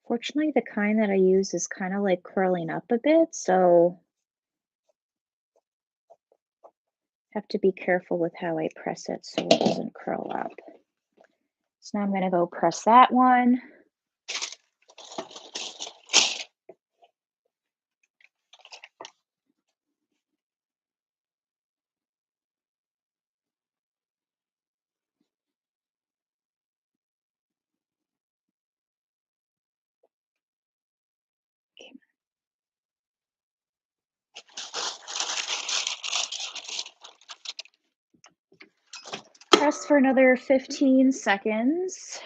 [SPEAKER 1] Fortunately, the kind that I use is kind of like curling up a bit, so have to be careful with how I press it so it doesn't curl up. So now I'm going to go press that one. Press for another 15 seconds.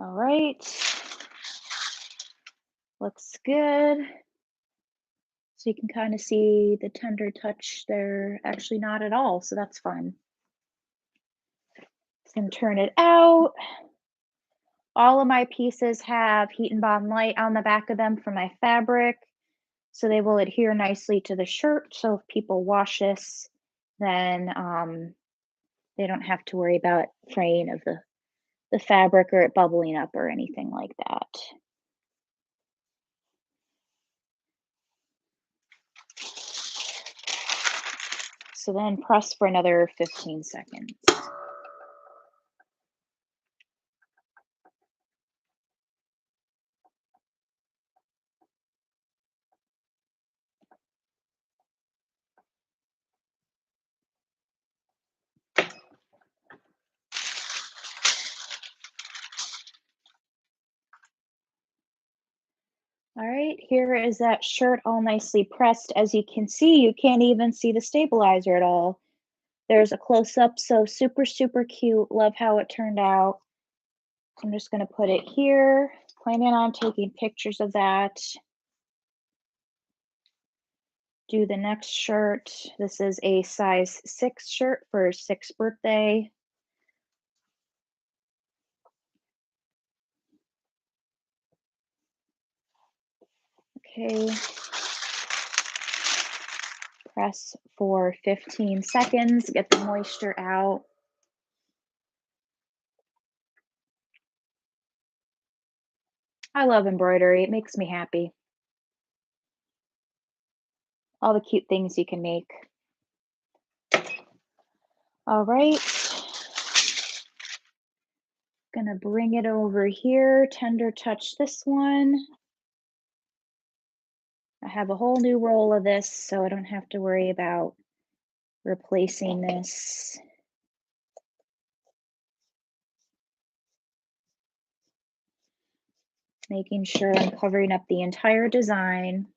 [SPEAKER 1] All right. Looks good. So you can kind of see the tender touch there. Actually, not at all. So that's fun. Then turn it out. All of my pieces have Heat and Bond Light on the back of them for my fabric. So they will adhere nicely to the shirt. So if people wash this, then they don't have to worry about fraying of the fabric or it bubbling up or anything like that. So then press for another 15 seconds. All right, here is that shirt all nicely pressed. As you can see, you can't even see the stabilizer at all. There's a close-up, so super, super cute. Love how it turned out. I'm just gonna put it here. Planning on taking pictures of that. Do the next shirt. This is a size 6 shirt for 6th birthday. Okay. Press for 15 seconds, get the moisture out. I love embroidery, it makes me happy. All the cute things you can make. All right. Gonna bring it over here, tender touch this one. I have a whole new roll of this, so I don't have to worry about replacing this. Making sure I'm covering up the entire design.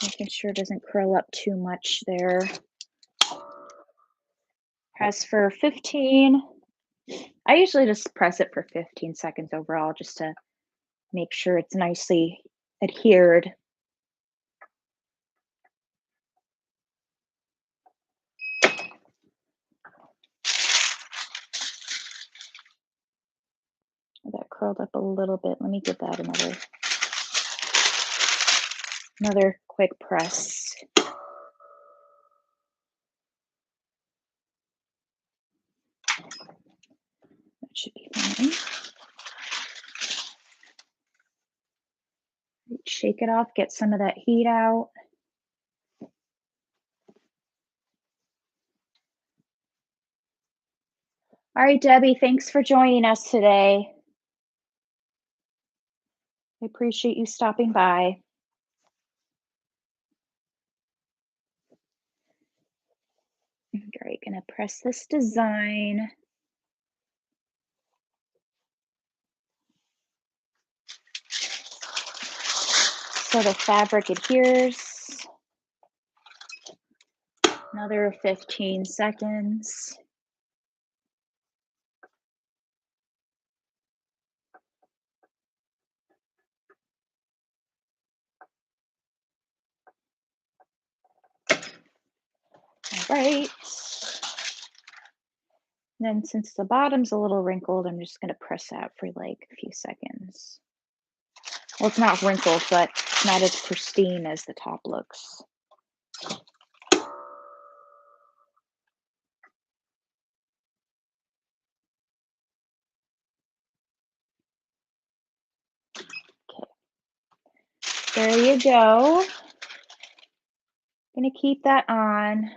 [SPEAKER 1] Making sure it doesn't curl up too much there. Press for 15. I usually just press it for 15 seconds overall just to make sure it's nicely adhered. That curled up a little bit. Let me give that another quick press. That should be fine. Shake it off, get some of that heat out. All right, Debbie, thanks for joining us today. I appreciate you stopping by. Great, gonna press this design. So the fabric adheres. Another 15 seconds. All right. Then since the bottom's a little wrinkled, I'm just gonna press that for like a few seconds. Well, it's not wrinkled, but it's not as pristine as the top looks. Okay. There you go. Gonna keep that on.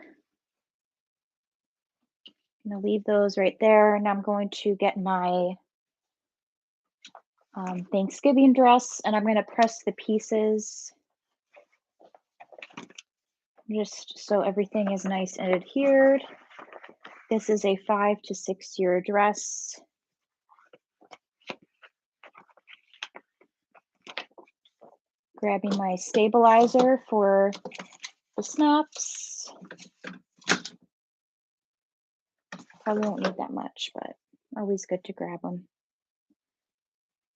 [SPEAKER 1] Gonna leave those right there, and I'm going to get my Thanksgiving dress, and I'm gonna press the pieces just so everything is nice and adhered. This is a 5 to 6 year dress. Grabbing my stabilizer for the snaps. Probably won't need that much, but always good to grab them.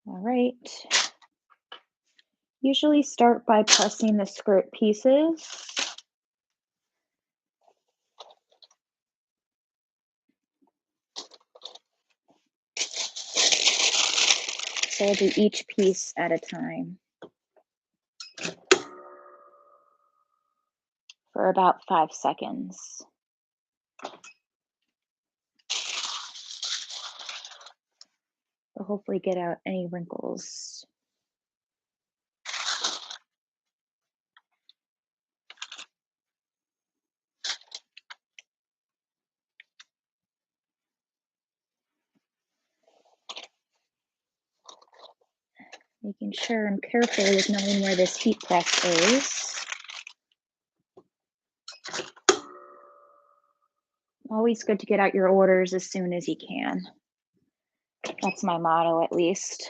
[SPEAKER 1] All right. Usually start by pressing the skirt pieces. So I'll do each piece at a time for about 5 seconds. Will hopefully get out any wrinkles. Making sure I'm careful with knowing where this heat press is. Always good to get out your orders as soon as you can. That's my motto, at least.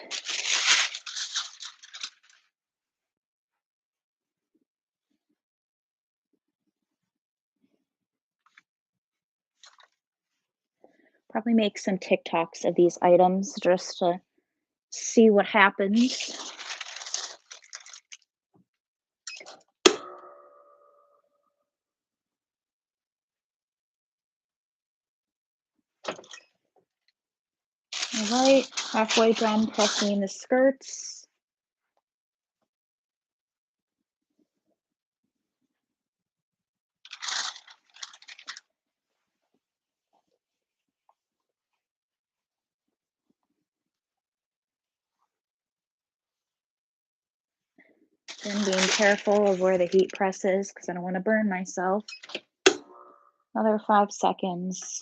[SPEAKER 1] Probably make some TikToks of these items just to see what happens. All right, halfway done pressing the skirts. Then being careful of where the heat press is because I don't want to burn myself. Another 5 seconds.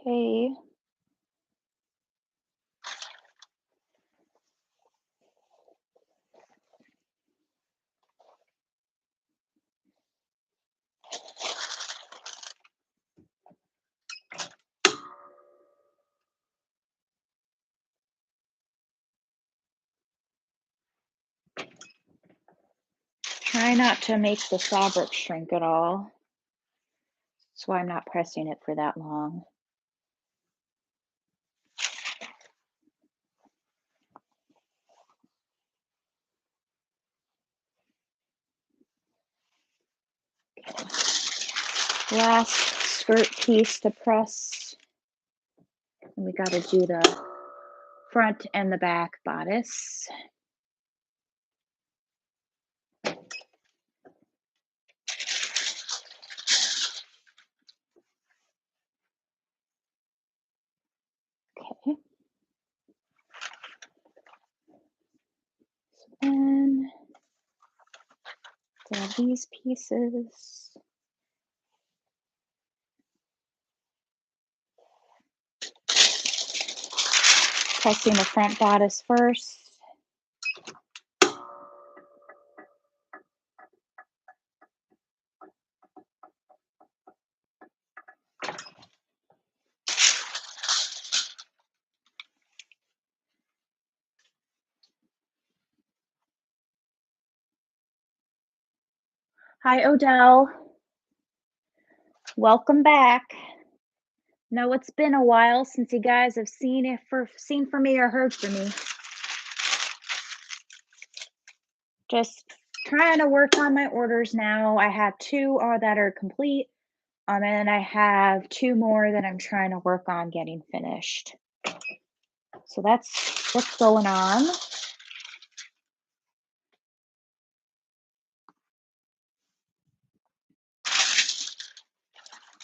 [SPEAKER 1] Okay. Try not to make the fabric shrink at all. That's why I'm not pressing it for that long. Last skirt piece to press. And we got to do the front and the back bodice. Okay. So then grab these pieces. Pressing the front bodice first. Hi, Odell. Welcome back. Know it's been a while since you guys have seen from me or heard from me. Just trying to work on my orders now. I have 2 that are complete, and I have 2 more that I'm trying to work on getting finished. So that's what's going on.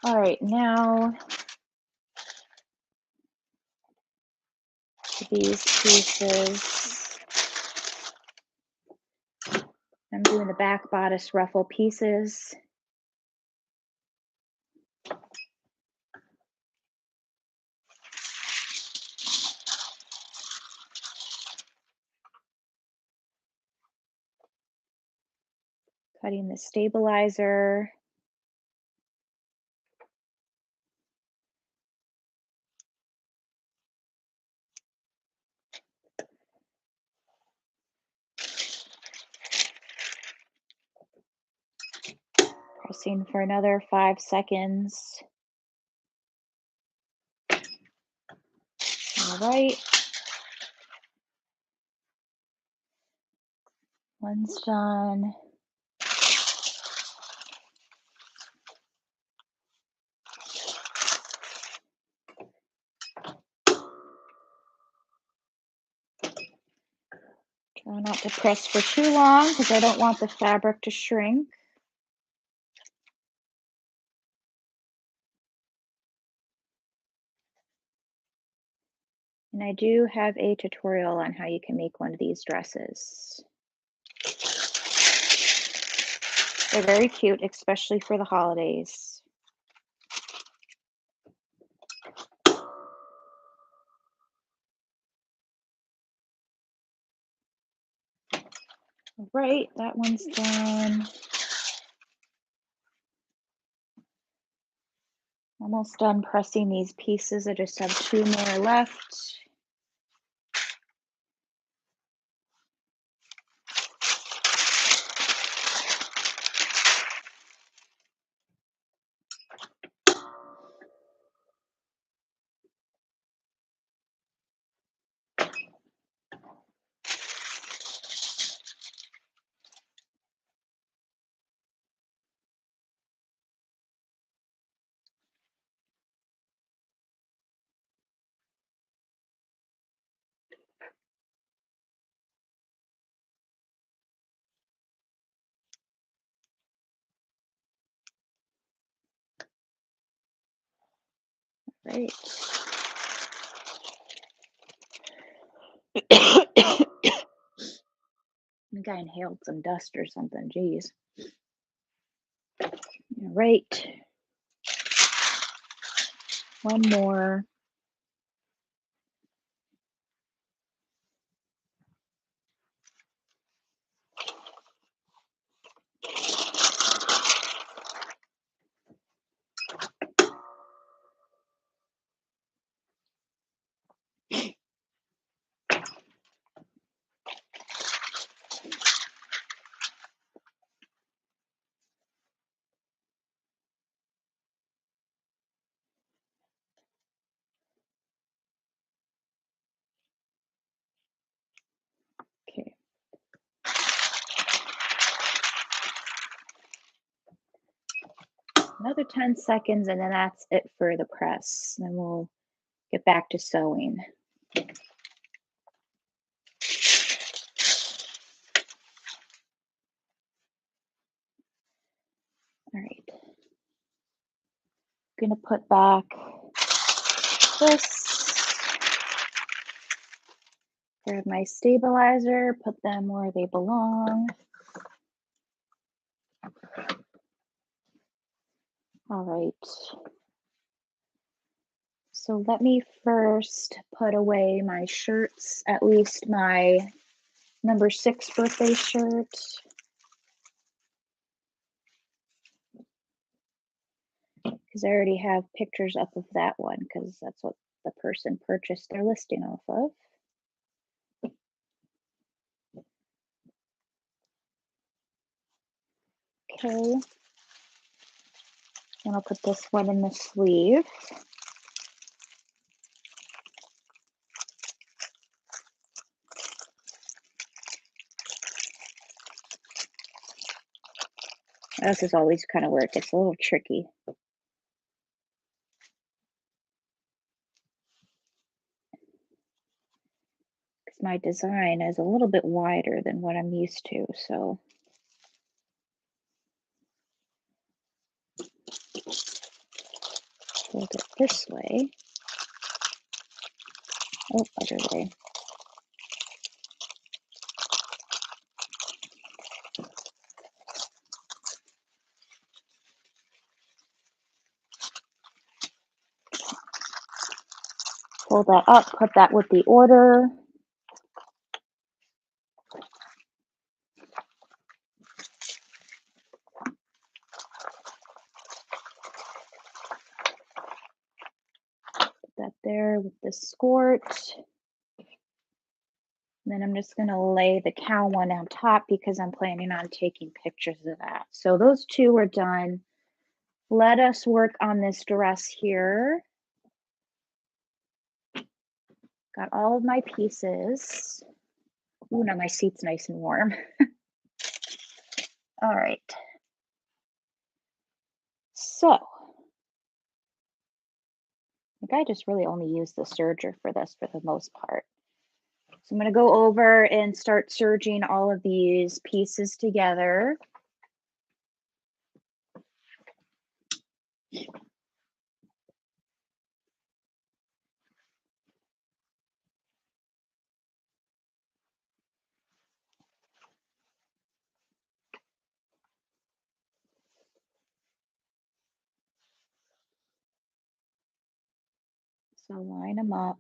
[SPEAKER 1] All right, now these pieces. I'm doing the back bodice ruffle pieces. Cutting the stabilizer. Pressing for another 5 seconds. All right. One's done. Try not to press for too long because I don't want the fabric to shrink. And I do have a tutorial on how you can make one of these dresses. They're very cute, especially for the holidays. All right, that one's done. Almost done pressing these pieces. I just have 2 more left. Right. I think I inhaled some dust or something. Geez. All right. One more. Okay. Another 10 seconds, and then that's it for the press. Then we'll get back to sewing. All right. I'm gonna put back this. Grab my stabilizer, put them where they belong. All right. So let me first put away my shirts, at least my number 6 birthday shirt. Because I already have pictures up of that one because that's what the person purchased their listing off of. Okay. And I'll put this one in the sleeve. This is always kind of where it gets a little tricky. Because my design is a little bit wider than what I'm used to, so. Fold it this way. Oh, other way. Fold that up, put that with the order. that there with the skort. And then I'm just gonna lay the cow one on top because I'm planning on taking pictures of that. So those two are done. Let us work on this dress here. Got all of my pieces. Ooh, now my seat's nice and warm. All right. So, I think I just really only use the serger for this for the most part. So I'm going to go over and start serging all of these pieces together. So line them up.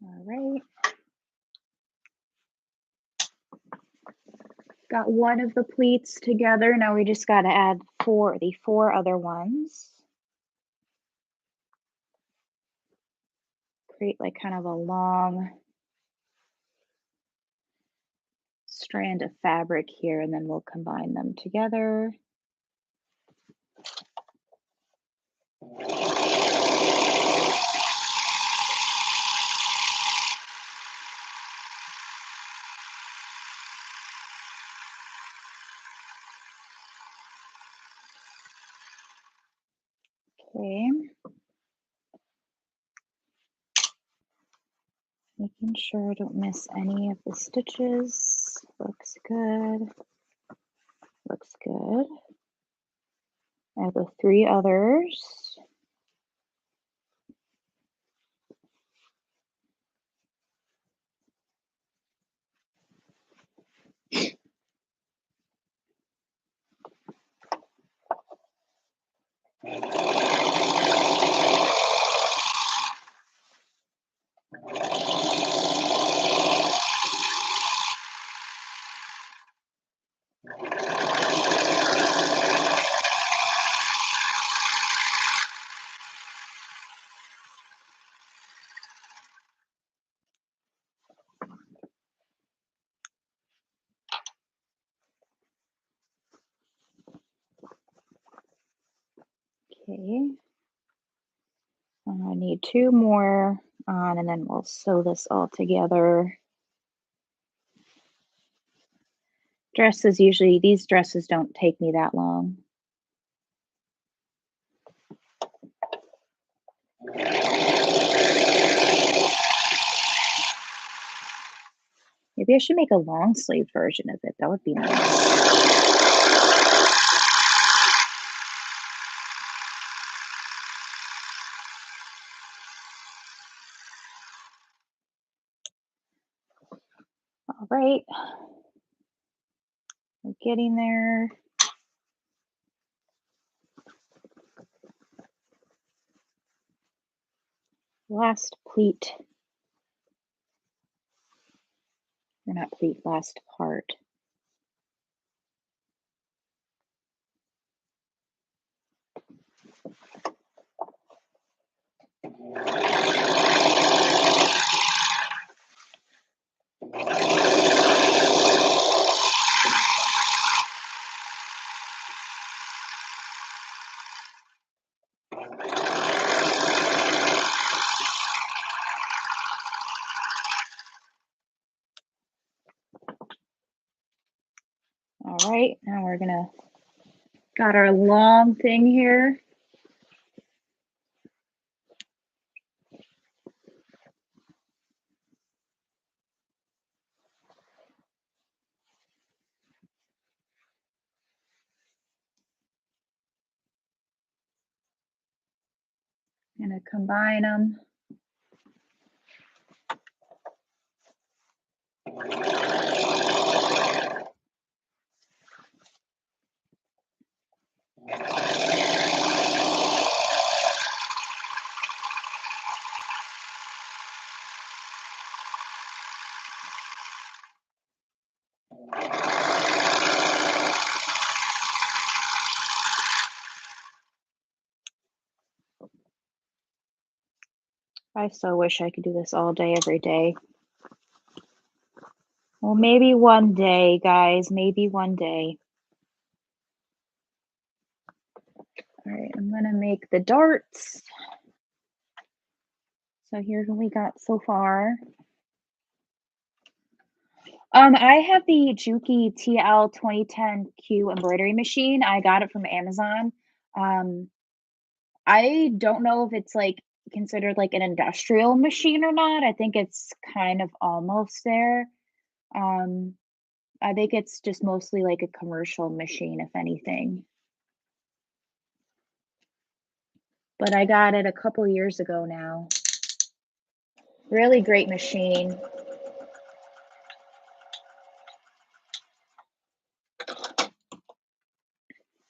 [SPEAKER 1] All right. Got one of the pleats together. Now we just got to add the four other ones. Create like kind of a long strand of fabric here, and then we'll combine them together. Okay. Making sure I don't miss any of the stitches. Looks good. Looks good. I have the three others. Okay. I need two more on, and then we'll sew this all together. These dresses don't take me that long. Maybe I should make a long sleeve version of it. That would be nice. All right. We're getting there. Last pleat. Or not pleat, last part. All right, now we're got our long thing here. I'm gonna combine them. I so wish I could do this all day, every day. Well, maybe one day, guys. Maybe one day. All right, I'm gonna make the darts. So here's what we got so far. I have the Juki TL 2010Q embroidery machine. I got it from Amazon. I don't know if it's like considered like an industrial machine or not. I think it's kind of almost there. Um, I think it's just mostly like a commercial machine, if anything. But I got it a couple years ago now. Really great machine.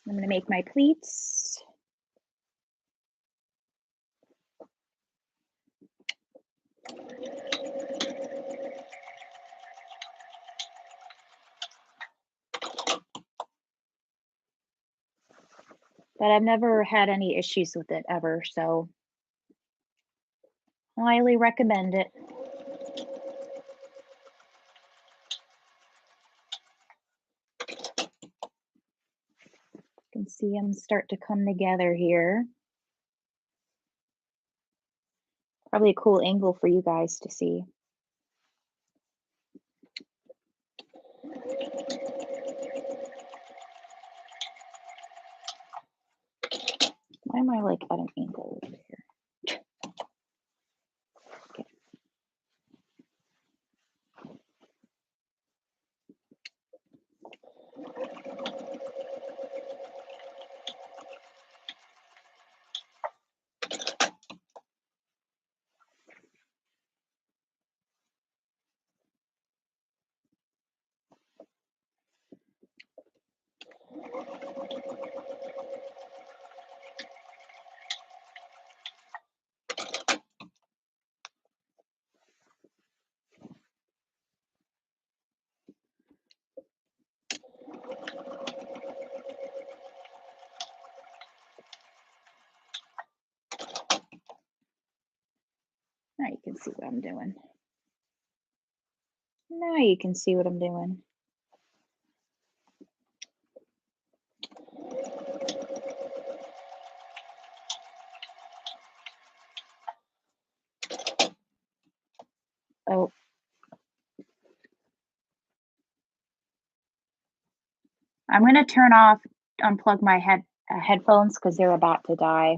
[SPEAKER 1] I'm gonna make my pleats. But I've never had any issues with it ever, so highly recommend it. You can see them start to come together here. Probably a cool angle for you guys to see. Why am I like at an angle over here? Okay. Now you can see what I'm doing. Now you can see what I'm doing. Oh. I'm gonna unplug my headphones because they're about to die.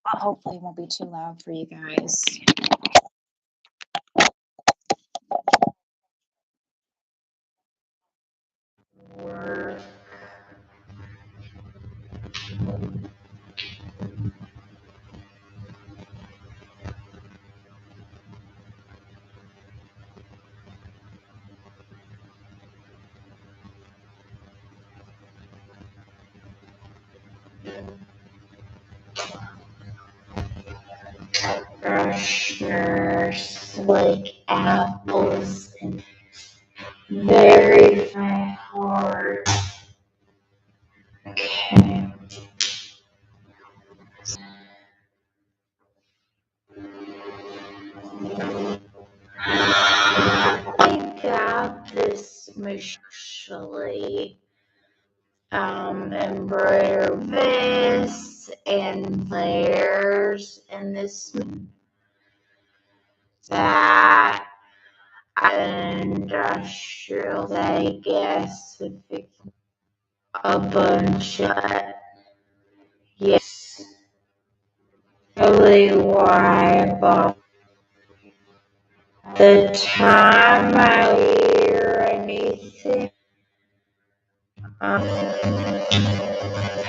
[SPEAKER 1] But hopefully it won't be too loud for you guys. Brushners like apples and very hard. Okay. I got this actually embroider vests and layers and this that industrial, I guess, a bunch of yes. Really why I bought the time I hear anything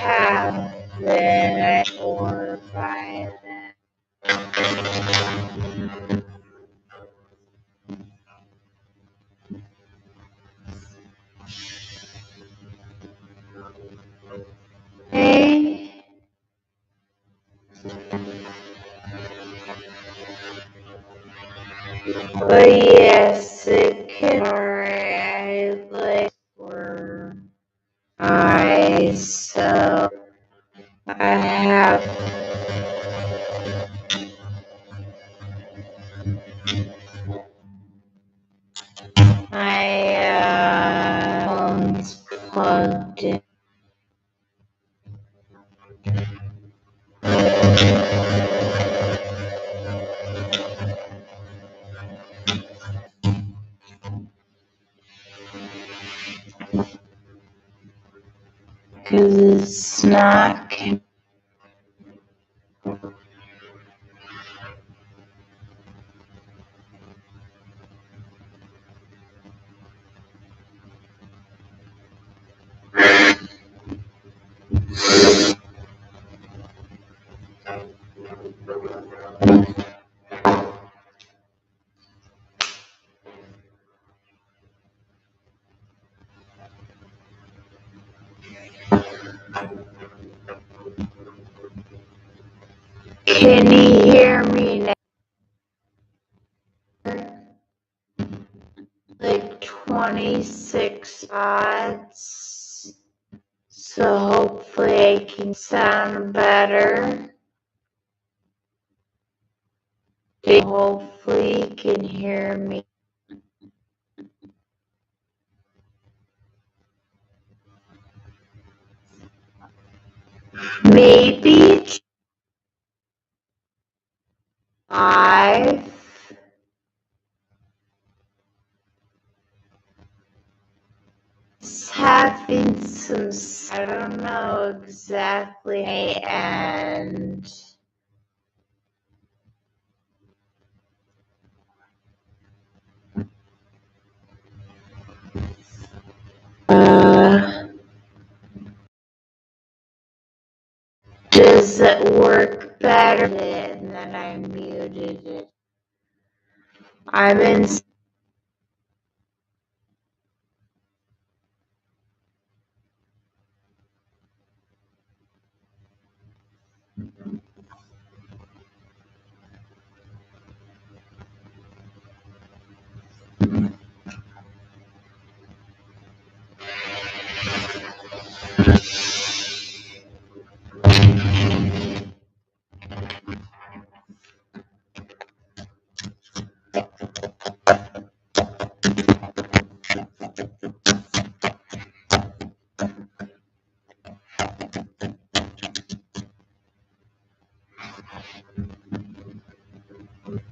[SPEAKER 1] have then I or buy that. Hey. But yes, it can alright like for eyes, so I have
[SPEAKER 2] Because it's not. Can you hear me now? Like 26 spots. So hopefully I can sound better. Hopefully you can hear me. Maybe 5. It's having some, I don't know exactly, and does it work better? And then I muted it. I'm in.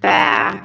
[SPEAKER 2] Back.